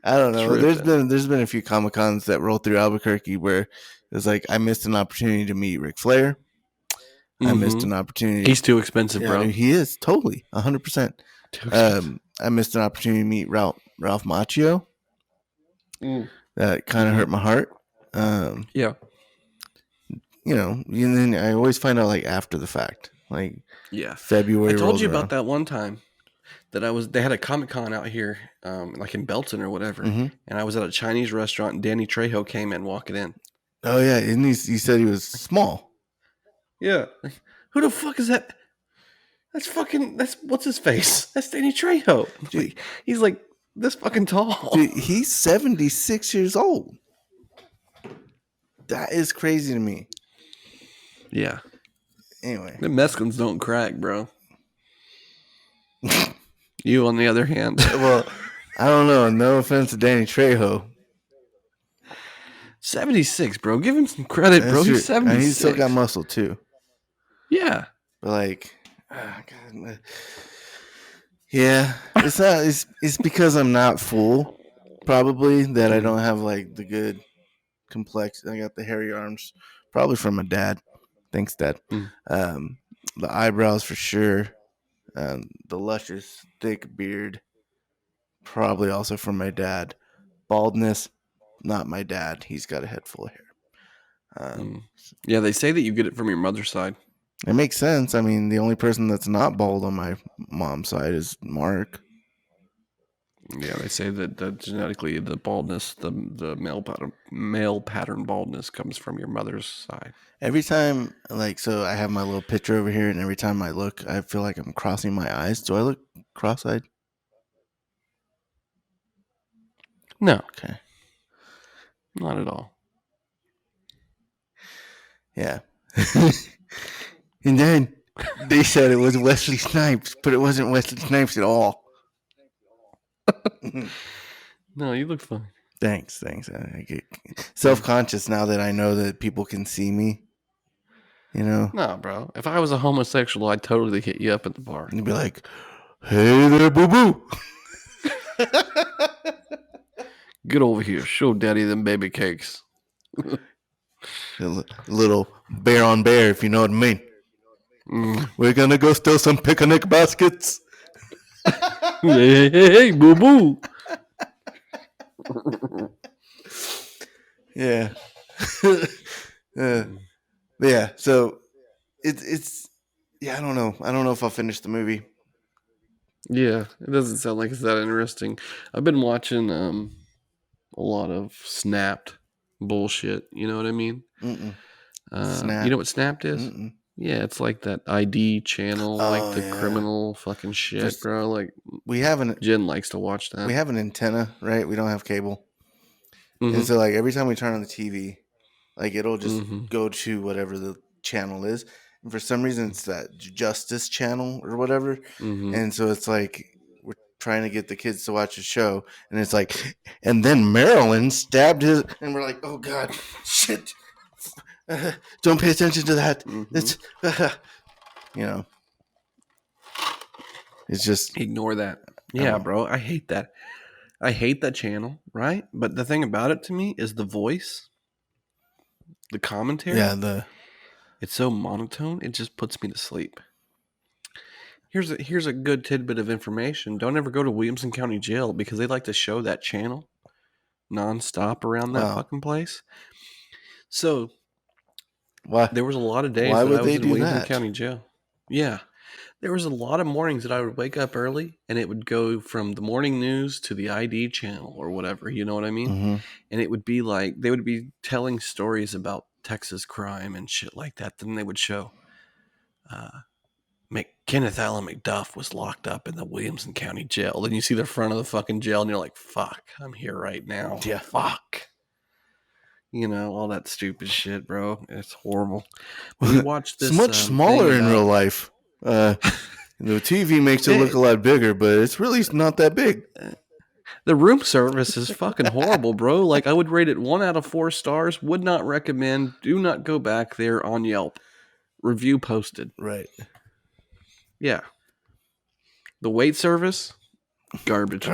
I don't know. There's been a few Comic Cons that roll through Albuquerque where it's like I missed an opportunity to meet Ric Flair. I missed an opportunity. He's too expensive, bro. He is totally 100%. I missed an opportunity to meet Ralph Macchio. That kind of hurt my heart. Yeah. And then I always find out like after the fact, like February. I told you about that one time that they had a Comic-Con out here, like in Belton or whatever, and I was at a Chinese restaurant and Danny Trejo came in walking in. Oh yeah, and he said he was small. Yeah. Like, who the fuck is that? That's what's his face? That's Danny Trejo. Dude, he's like this fucking tall. Dude, he's 76 years old. That is crazy to me. Yeah. Anyway. The Mexicans don't crack, bro. You, on the other hand. Well, I don't know. No offense to Danny Trejo. 76, bro. Give him some credit, bro. He's 76. And he's still got muscle, too. Yeah. But like, God. Yeah. It's not. It's because I'm not full, probably, that I don't have like the good complex. I got the hairy arms, probably from my dad. Thanks, Dad. The eyebrows for sure. The luscious thick beard, probably also from my dad. Baldness, not my dad. He's got a head full of hair. Yeah, they say that you get it from your mother's side. It makes sense. I mean, the only person that's not bald on my mom's side is Mark. Yeah, they say that genetically the baldness, the male pattern baldness comes from your mother's side. Every time, so I have my little picture over here, and every time I look, I feel like I'm crossing my eyes. Do I look cross-eyed? No. Okay. Not at all. Yeah. And then they said it was Wesley Snipes, but it wasn't Wesley Snipes at all. No, you look fine. Thanks. I get self-conscious now that I know that people can see me. No, bro. If I was a homosexual, I'd totally hit you up at the bar. And you'd be like, hey there, boo-boo. Get over here. Show daddy them baby cakes. A little bear on bear, if you know what I mean. We're gonna go steal some picnic baskets. Hey, boo boo. Yeah. Yeah. So it's yeah. I don't know. I don't know if I'll finish the movie. Yeah, it doesn't sound like it's that interesting. I've been watching a lot of Snapped bullshit. You know what I mean? Mm-mm. You Snap. know what Snapped is? Mm-mm. Yeah, it's like that ID channel, like Oh the yeah. criminal fucking shit, There's, bro. Like we have an Jen likes to watch that. we have an antenna, right? We don't have cable, and Mm-hmm. so like every time we turn on the TV, like it'll just Mm-hmm. go to whatever the channel is, and for some reason it's that Justice channel or whatever, Mm-hmm. and so it's like we're trying to get the kids to watch a show, and it's like, and then Marilyn stabbed his, and we're like, oh god, shit, don't pay attention to that. Mm-hmm. It's you know, it's just Ignore that. Yeah, bro. I hate that. I hate that channel, right? But the thing about it to me is the voice, the commentary. yeah, It's so monotone, it just puts me to sleep. Here's a good tidbit of information. Don't ever go to Williamson County Jail because they like to show that channel nonstop around that wow. fucking place. So Why? there was a lot of days Why that would I was they in do Williamson that? County Jail. Yeah. There was a lot of mornings that I would wake up early and it would go from the morning news to the ID channel or whatever, you know what I mean? Mm-hmm. And it would be like they would be telling stories about Texas crime and shit like that. Then they would show Kenneth Allen McDuff was locked up in the Williamson County Jail. Then you see the front of the fucking jail and you're like, fuck, I'm here right now. Yeah. Fuck. You know, all that stupid shit, bro. It's horrible. But we watched this. It's much smaller in real life. The TV makes it look a lot bigger, but it's really not that big. The room service is fucking horrible, bro. Like, I would rate it 1 out of 4 stars. Would not recommend. Do not go back there on Yelp. Review posted. Right. Yeah. The wait service, garbage.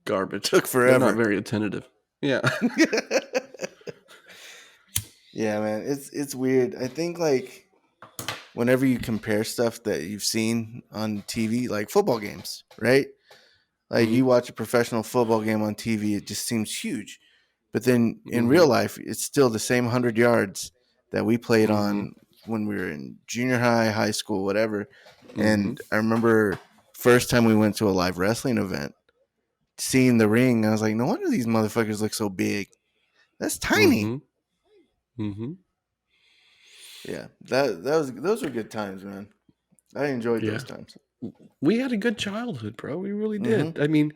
Garbage. Took forever. They're not very attentive. Yeah. Yeah, man. It's weird. I think like whenever you compare stuff that you've seen on TV, like football games, right? Like you watch a professional football game on TV, it just seems huge. But then in real life, it's still the same 100 yards that we played on when we were in junior high, high school, whatever. And I remember first time we went to a live wrestling event, seeing the ring, I was like, no wonder these motherfuckers look so big. That's tiny. Yeah, those were good times, man. I enjoyed those times. We had a good childhood, bro. We really did. I mean,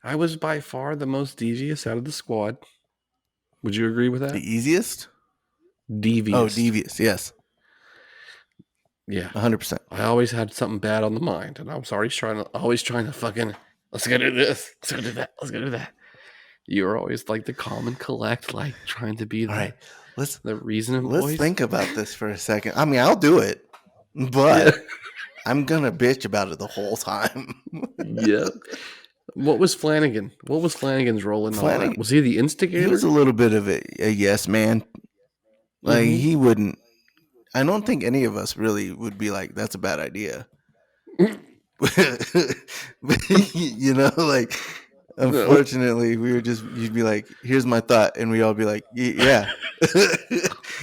I was by far the most devious out of the squad. Would you agree with that? The easiest? Devious. Oh, devious, yes. Yeah. 100%. I always had something bad on the mind, and I was always trying to fucking, let's go do this. Let's go do that. Let's go do that. You were always like the calm and collect, like trying to be the reasoning voice. Let's think about this for a second. I mean, I'll do it, but I'm gonna bitch about it the whole time. Yeah. What was Flanagan? What was Flanagan's role in all that? Was he the instigator? He was a little bit of a yes man. Like he wouldn't. I don't think any of us really would be like, that's a bad idea. You know, like unfortunately, you'd be like, here's my thought, and we all be like, yeah. I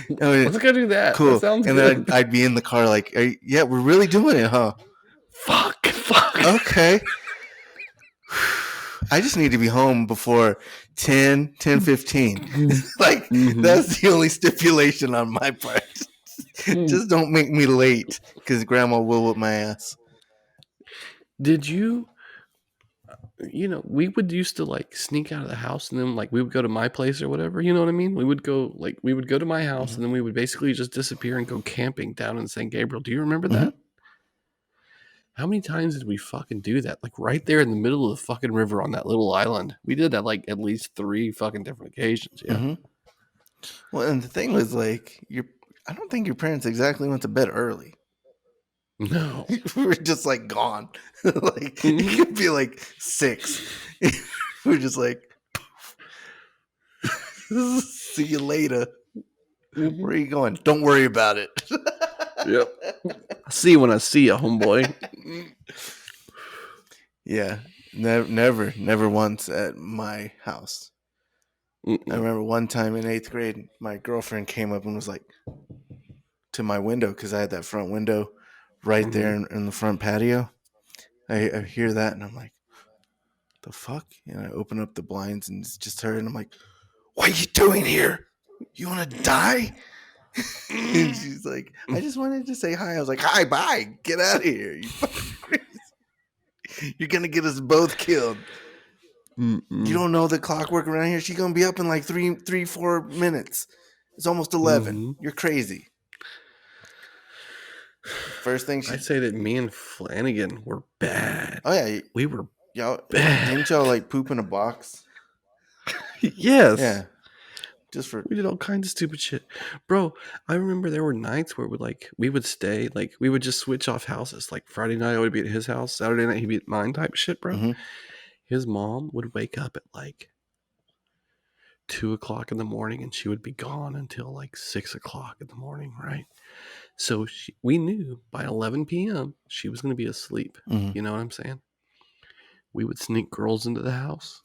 mean, let's go do that. Cool. That sounds and good. then I'd be in the car like, yeah, we're really doing it, huh? Fuck. Okay. I just need to be home before 10:15. Like, that's the only stipulation on my part. Just don't make me late, because grandma will whip my ass. Did you we would used to like sneak out of the house, and then like we would go to my place or whatever, you know what I mean? We would go to my house, and then we would basically just disappear and go camping down in St. Gabriel. Do you remember that? How many times did we fucking do that? Like right there in the middle of the fucking river on that little island. We did that like at least 3 fucking different occasions. Yeah. Well, and the thing was like, I don't think your parents exactly went to bed early. No. We were just like gone. Like it could be like 6. We're just like See you later. Mhm. Where are you going? Don't worry about it. Yep. I see you when I see you, homeboy. Yeah. Never once at my house. I Mm-mm. remember one time in 8th grade, my girlfriend came up and was like to my window because I had that front window right there in the front patio. I hear that and I'm like, the fuck? And I open up the blinds and it's just her and I'm like, what are you doing here? You want to die? And she's like, I just wanted to say hi. I was like, hi, bye. Get out of here. You fucking crazy. You're going to get us both killed. You don't know the clockwork around here. She's going to be up in like 4 minutes. It's almost 11. You're crazy. First thing I'd say that me and Flanagan were bad. Oh, yeah. We were Y'all, bad. didn't y'all like poop in a box? Yes. Yeah. Just for. We did all kinds of stupid shit. Bro, I remember there were nights where we would stay, like we would just switch off houses. Like Friday night I would be at his house, Saturday night he'd be at mine type shit, bro. Mhm. His mom would wake up at like 2:00 in the morning and she would be gone until like 6:00 in the morning, right? So we knew by 11 p.m. she was going to be asleep. Mhm. You know what I'm saying? We would sneak girls into the house.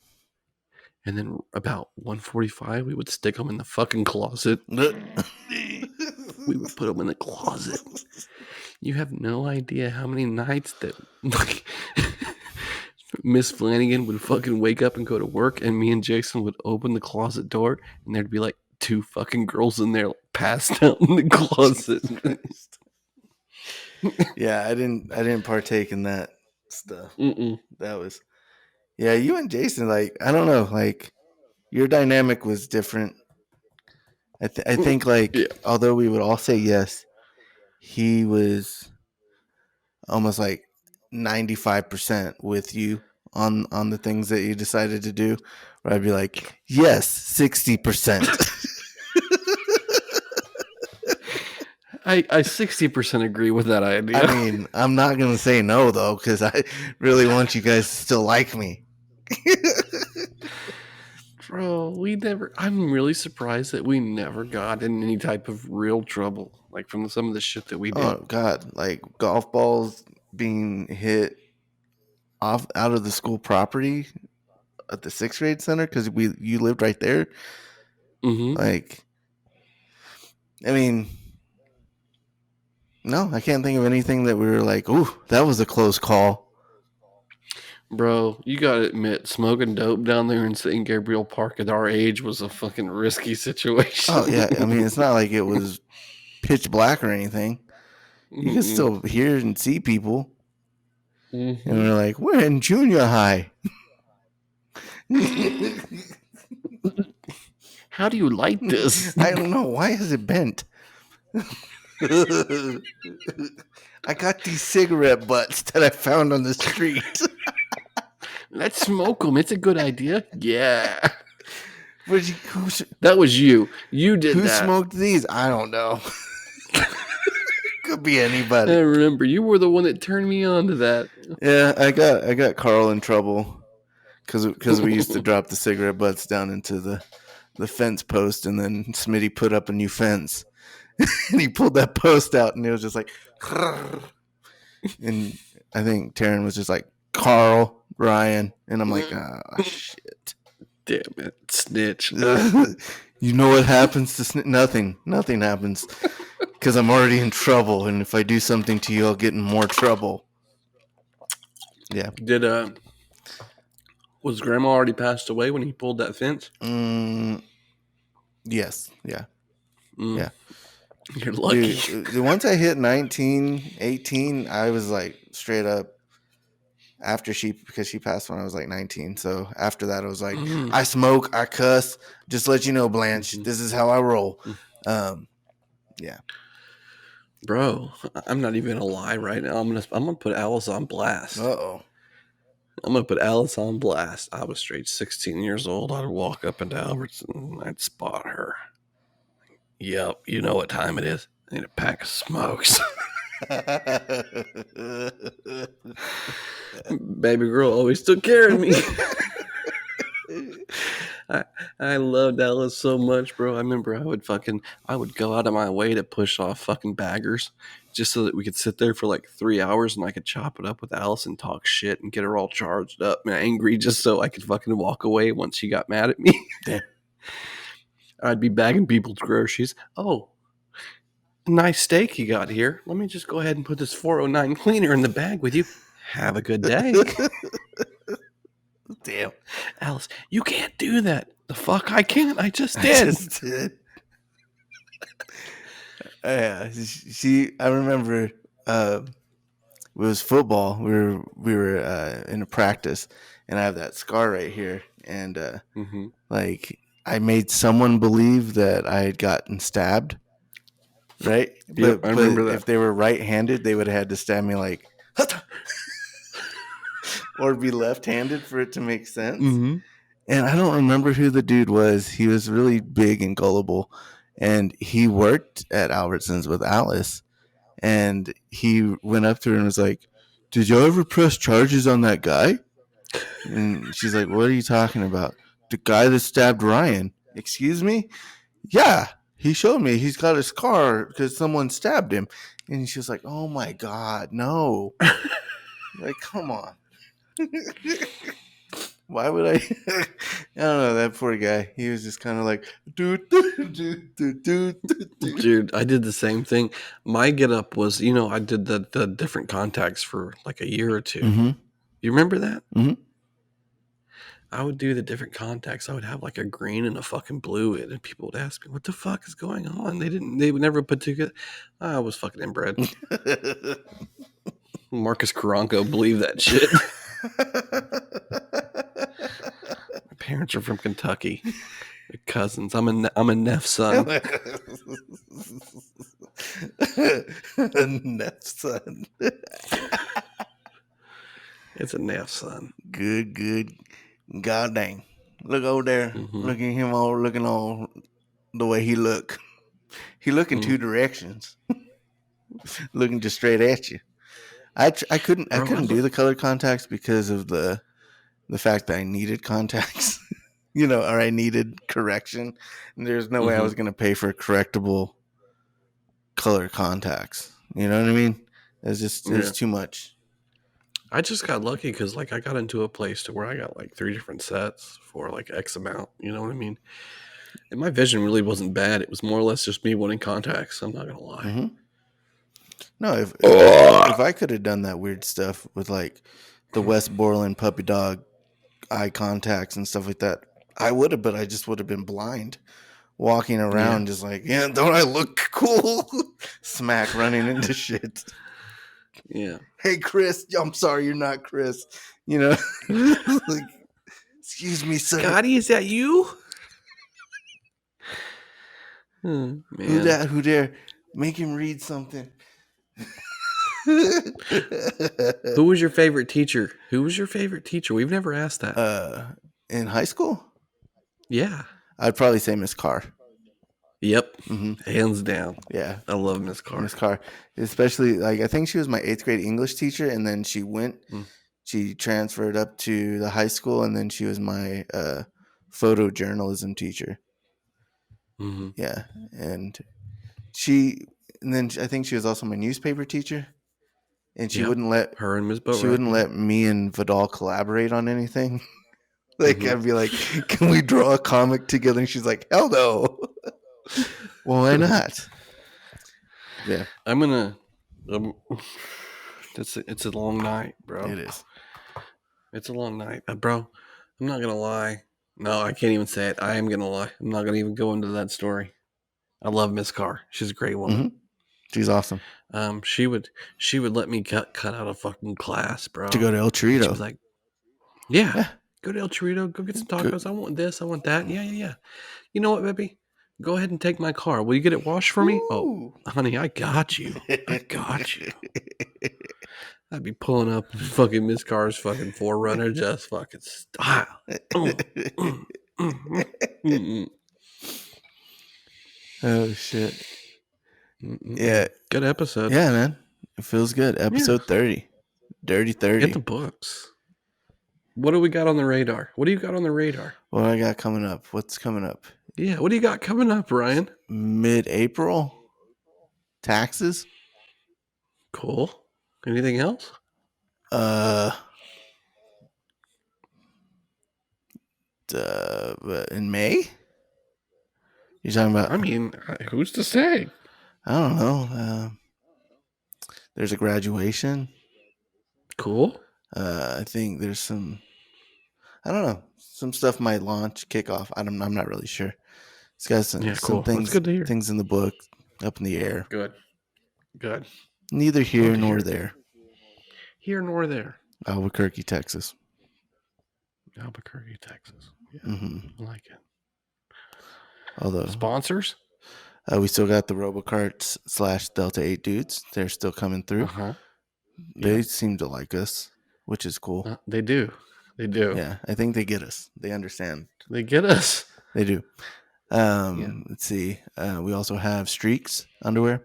And then about 1:45, we would stick them in the fucking closet. We would put them in the closet. You have no idea how many nights that like Miss Flanagan would fucking wake up and go to work, and me and Jason would open the closet door, and there'd be like 2 fucking girls in there like, passed out in the closet. Yeah, I didn't partake in that stuff. Mm-mm. That was. Yeah, you and Jason, like, I don't know, like, your dynamic was different. I think, like, Yeah. although we would all say yes, he was almost like 95% with you on the things that you decided to do. Where I'd be like, yes, 60%. I 60% agree with that idea. I mean, I'm not going to say no, though, because I really want you guys to still like me. Bro, I'm really surprised that we never got in any type of real trouble, like from some of the shit that we did. Oh, God. Like, golf balls being hit off out of the school property at the 6th grade center because you lived right there. Mm-hmm. Like, I mean, no, I can't think of anything that we were like, ooh, that was a close call. Bro, you gotta admit, smoking dope down there in St. Gabriel Park at our age was a fucking risky situation. Oh, yeah. I mean, it's not like it was pitch black or anything. You can still hear and see people. Mm-hmm. And we're like, we're in junior high. How do you like this? I don't know. Why is it bent? I got these cigarette butts that I found on the street. Let's smoke them. It's a good idea. Yeah. That was you. You did who that. smoked these? I don't know. Could be anybody. I remember you were the one that turned me on to that. Yeah, I got Carl in trouble because we used to drop the cigarette butts down into the fence post, and then Smitty put up a new fence, and he pulled that post out, and it was just like, and I think Taryn was just like, Carl, Ryan, and I'm like, ah, shit. Damn it, snitch. You know what happens to nothing happens because I'm already in trouble, and if I do something to you, I'll get in more trouble. Yeah. Was Grandma already passed away when he pulled that fence? Yes. Yeah. Yeah. You're lucky. Dude, once I hit 19, 18, I was like straight up because she passed when I was like 19. So after that, I was like, I smoke, I cuss. Just let you know, Blanche, this is how I roll. Yeah. Bro, I'm not even gonna lie right now. I'm gonna put Alice on blast. Uh-oh. I'm gonna put Alice on blast. I was straight 16 years old. I'd walk up into Albertson and I'd spot her. Yep, you know what time it is. I need a pack of smokes. Baby girl always took care of me. I I loved Alice so much, bro. I remember I would go out of my way to push off fucking baggers just so that we could sit there for like 3 hours and I could chop it up with Alice and talk shit and get her all charged up and angry just so I could fucking walk away once she got mad at me. Damn. I'd be bagging people's groceries. Oh, nice steak you got here. Let me just go ahead and put this 409 cleaner in the bag with you. Have a good day. Damn. Alice, you can't do that. The fuck I can't. I just I did. just did. Yeah, I remember it was football. We were in a practice, and I have that scar right here, and like I made someone believe that I had gotten stabbed. Right? Yep, I remember that. If they were right-handed, they would have had to stab me like or be left-handed for it to make sense. Mm-hmm. And I don't remember who the dude was. He was really big and gullible, and he worked at Albertsons with Alice. And he went up to her and was like, "Did y'all ever press charges on that guy?" And she's like, "What are you talking about? The guy that stabbed Ryan." "Excuse me?" "Yeah, he showed me. He's got a scar because someone stabbed him." And she was like, "Oh my God, no." Like, come on. Why would I? I don't know. That poor guy. He was just kind of like, dude. Dude, I did the same thing. My get up was, I did the different contacts for like a year or two. Mm-hmm. You remember that? Mm-hmm. I would do the different contacts. I would have like a green and a fucking blue in, and people would ask me, "What the fuck is going on?" They would never put together. I was fucking inbred. Marcus Karanko believed that shit. My parents are from Kentucky. They're cousins. I'm a Neff son. A Neff son. It's a Neff son. Good. God dang. Look over there. Mm-hmm. Look at him all looking all the way he look. He look in two directions. Looking just straight at you. I couldn't do the color contacts because of the fact that I needed contacts. Or I needed correction. And there's no way I was going to pay for correctable color contacts. You know what I mean? It's too much. I just got lucky because I got into a place to where I got 3 different sets for X amount. You know what I mean? And my vision really wasn't bad. It was more or less just me wanting contacts. I'm not gonna lie. Mm-hmm. No, if I could have done that weird stuff with the West Borland puppy dog eye contacts and stuff like that, I would have, but I just would have been blind, walking around just don't I look cool? Smack running into shit. Yeah. Hey, Chris. I'm sorry, you're not Chris. Excuse me, sir. Scotty, is that you? Man. Who dare make him read something? Who was your favorite teacher? We've never asked that. In high school? Yeah. I'd probably say Miss Carr. Yep. Mm-hmm. Hands down. Yeah. I love Miss Carr. Miss Carr. Especially, I think she was my 8th grade English teacher, and then she transferred up to the high school, and then she was my photojournalism teacher. Mm-hmm. Yeah. And then I think she was also my newspaper teacher, and she wouldn't let her and Ms. Boat. She wouldn't let me and Vidal collaborate on anything. I'd be like, "Can we draw a comic together?" And she's like, "Hell no." Well, why not? Yeah, I'm gonna. It's a long night, bro. It is. It's a long night, bro. I'm not gonna lie. No, I can't even say it. I am gonna lie. I'm not gonna even go into that story. I love Miss Carr. She's a great woman. Mm-hmm. She's awesome. She would let me cut out a fucking class, bro, to go to El Chorito. She was like, yeah, go to El Chorito, go get some tacos. I want this, I want that. Yeah. You know what, baby? Go ahead and take my car. Will you get it washed for me? Ooh. Oh, honey, I got you. I'd be pulling up fucking Miss Carr's fucking 4Runner, just fucking style. Oh shit! Yeah, good episode. Yeah, man, it feels good. Episode 30, Dirty 30. Get the books. What do we got on the radar? What do you got on the radar? What I got coming up? What's coming up? Yeah, what do you got coming up, Ryan? Mid-April. Taxes. Cool. Anything else? In May. You're talking about? I mean, who's to say? I don't know. There's a graduation. Cool. I think there's some. I don't know. Some stuff might launch, kick off. I'm not really sure. It's got some Cool. things. That's good to hear. Things in the book, up in the air. Good. Neither here nor there. Here nor there. Albuquerque, Texas. Albuquerque, Texas. Yeah, Mm-hmm. I like it. Although sponsors, we still got the Robocarts / Delta 8 dudes. They're still coming through. They seem to like us, which is cool. They do. Yeah, I think they get us. They understand. They get us. They do. Let's see. We also have Streaks underwear.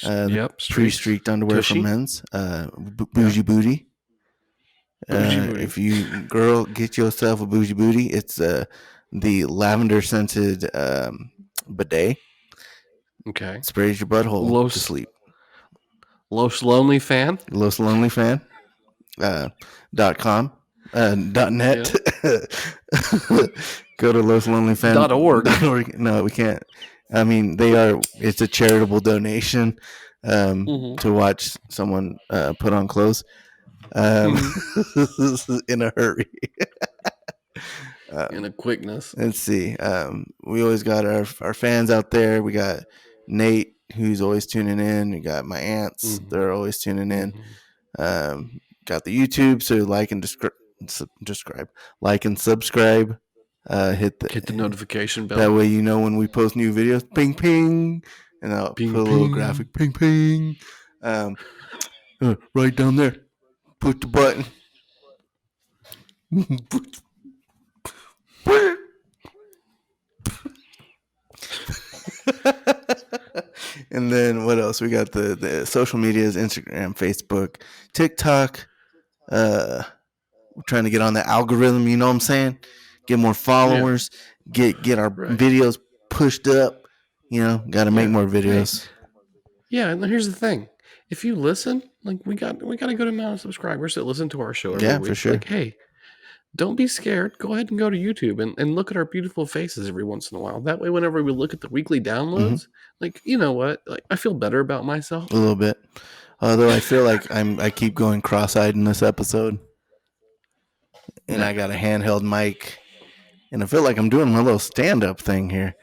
Pre-streaked underwear Tushy. for men's. Bougie Booty. If you girl get yourself a Bougie Booty, it's the lavender scented bidet. Okay. Sprays your butthole to sleep. Los Lonely Fan. .com. .net. Go to loslonelyfan.org. No, we can't. I mean, it's a charitable donation to watch someone put on clothes in a hurry. In a quickness. Let's see. We always got our fans out there. We got Nate, who's always tuning in. We got my aunts. They're always tuning in. Got the YouTube, so like and subscribe. Hit the notification bell. That way you know when we post new videos. Ping ping, and I'll put a little graphic. Ping ping. Right down there. Push the button. And then what else? We got the social medias: Instagram, Facebook, TikTok. We're trying to get on the algorithm. You know what I'm saying? Get more followers. Yeah. Get our videos pushed up. You know, got to make more videos. Hey. Yeah, and here's the thing: if you listen, like we got a good amount of subscribers that listen to our show every week. For sure. Like, hey, don't be scared. Go ahead and go to YouTube and look at our beautiful faces every once in a while. That way, whenever we look at the weekly downloads, like, you know what? Like, I feel better about myself. A little bit. Although I feel like I keep going cross-eyed in this episode. And I got a handheld mic. And I feel like I'm doing my little stand-up thing here.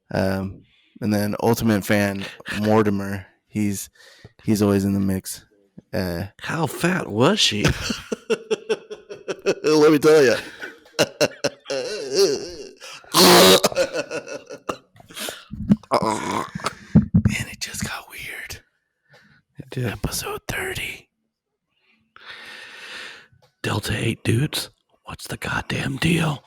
And then Ultimate Fan Mortimer, he's always in the mix. How fat was she? Let me tell you. And it just got weird. It did. Episode 30. Delta 8 dudes, what's the goddamn deal?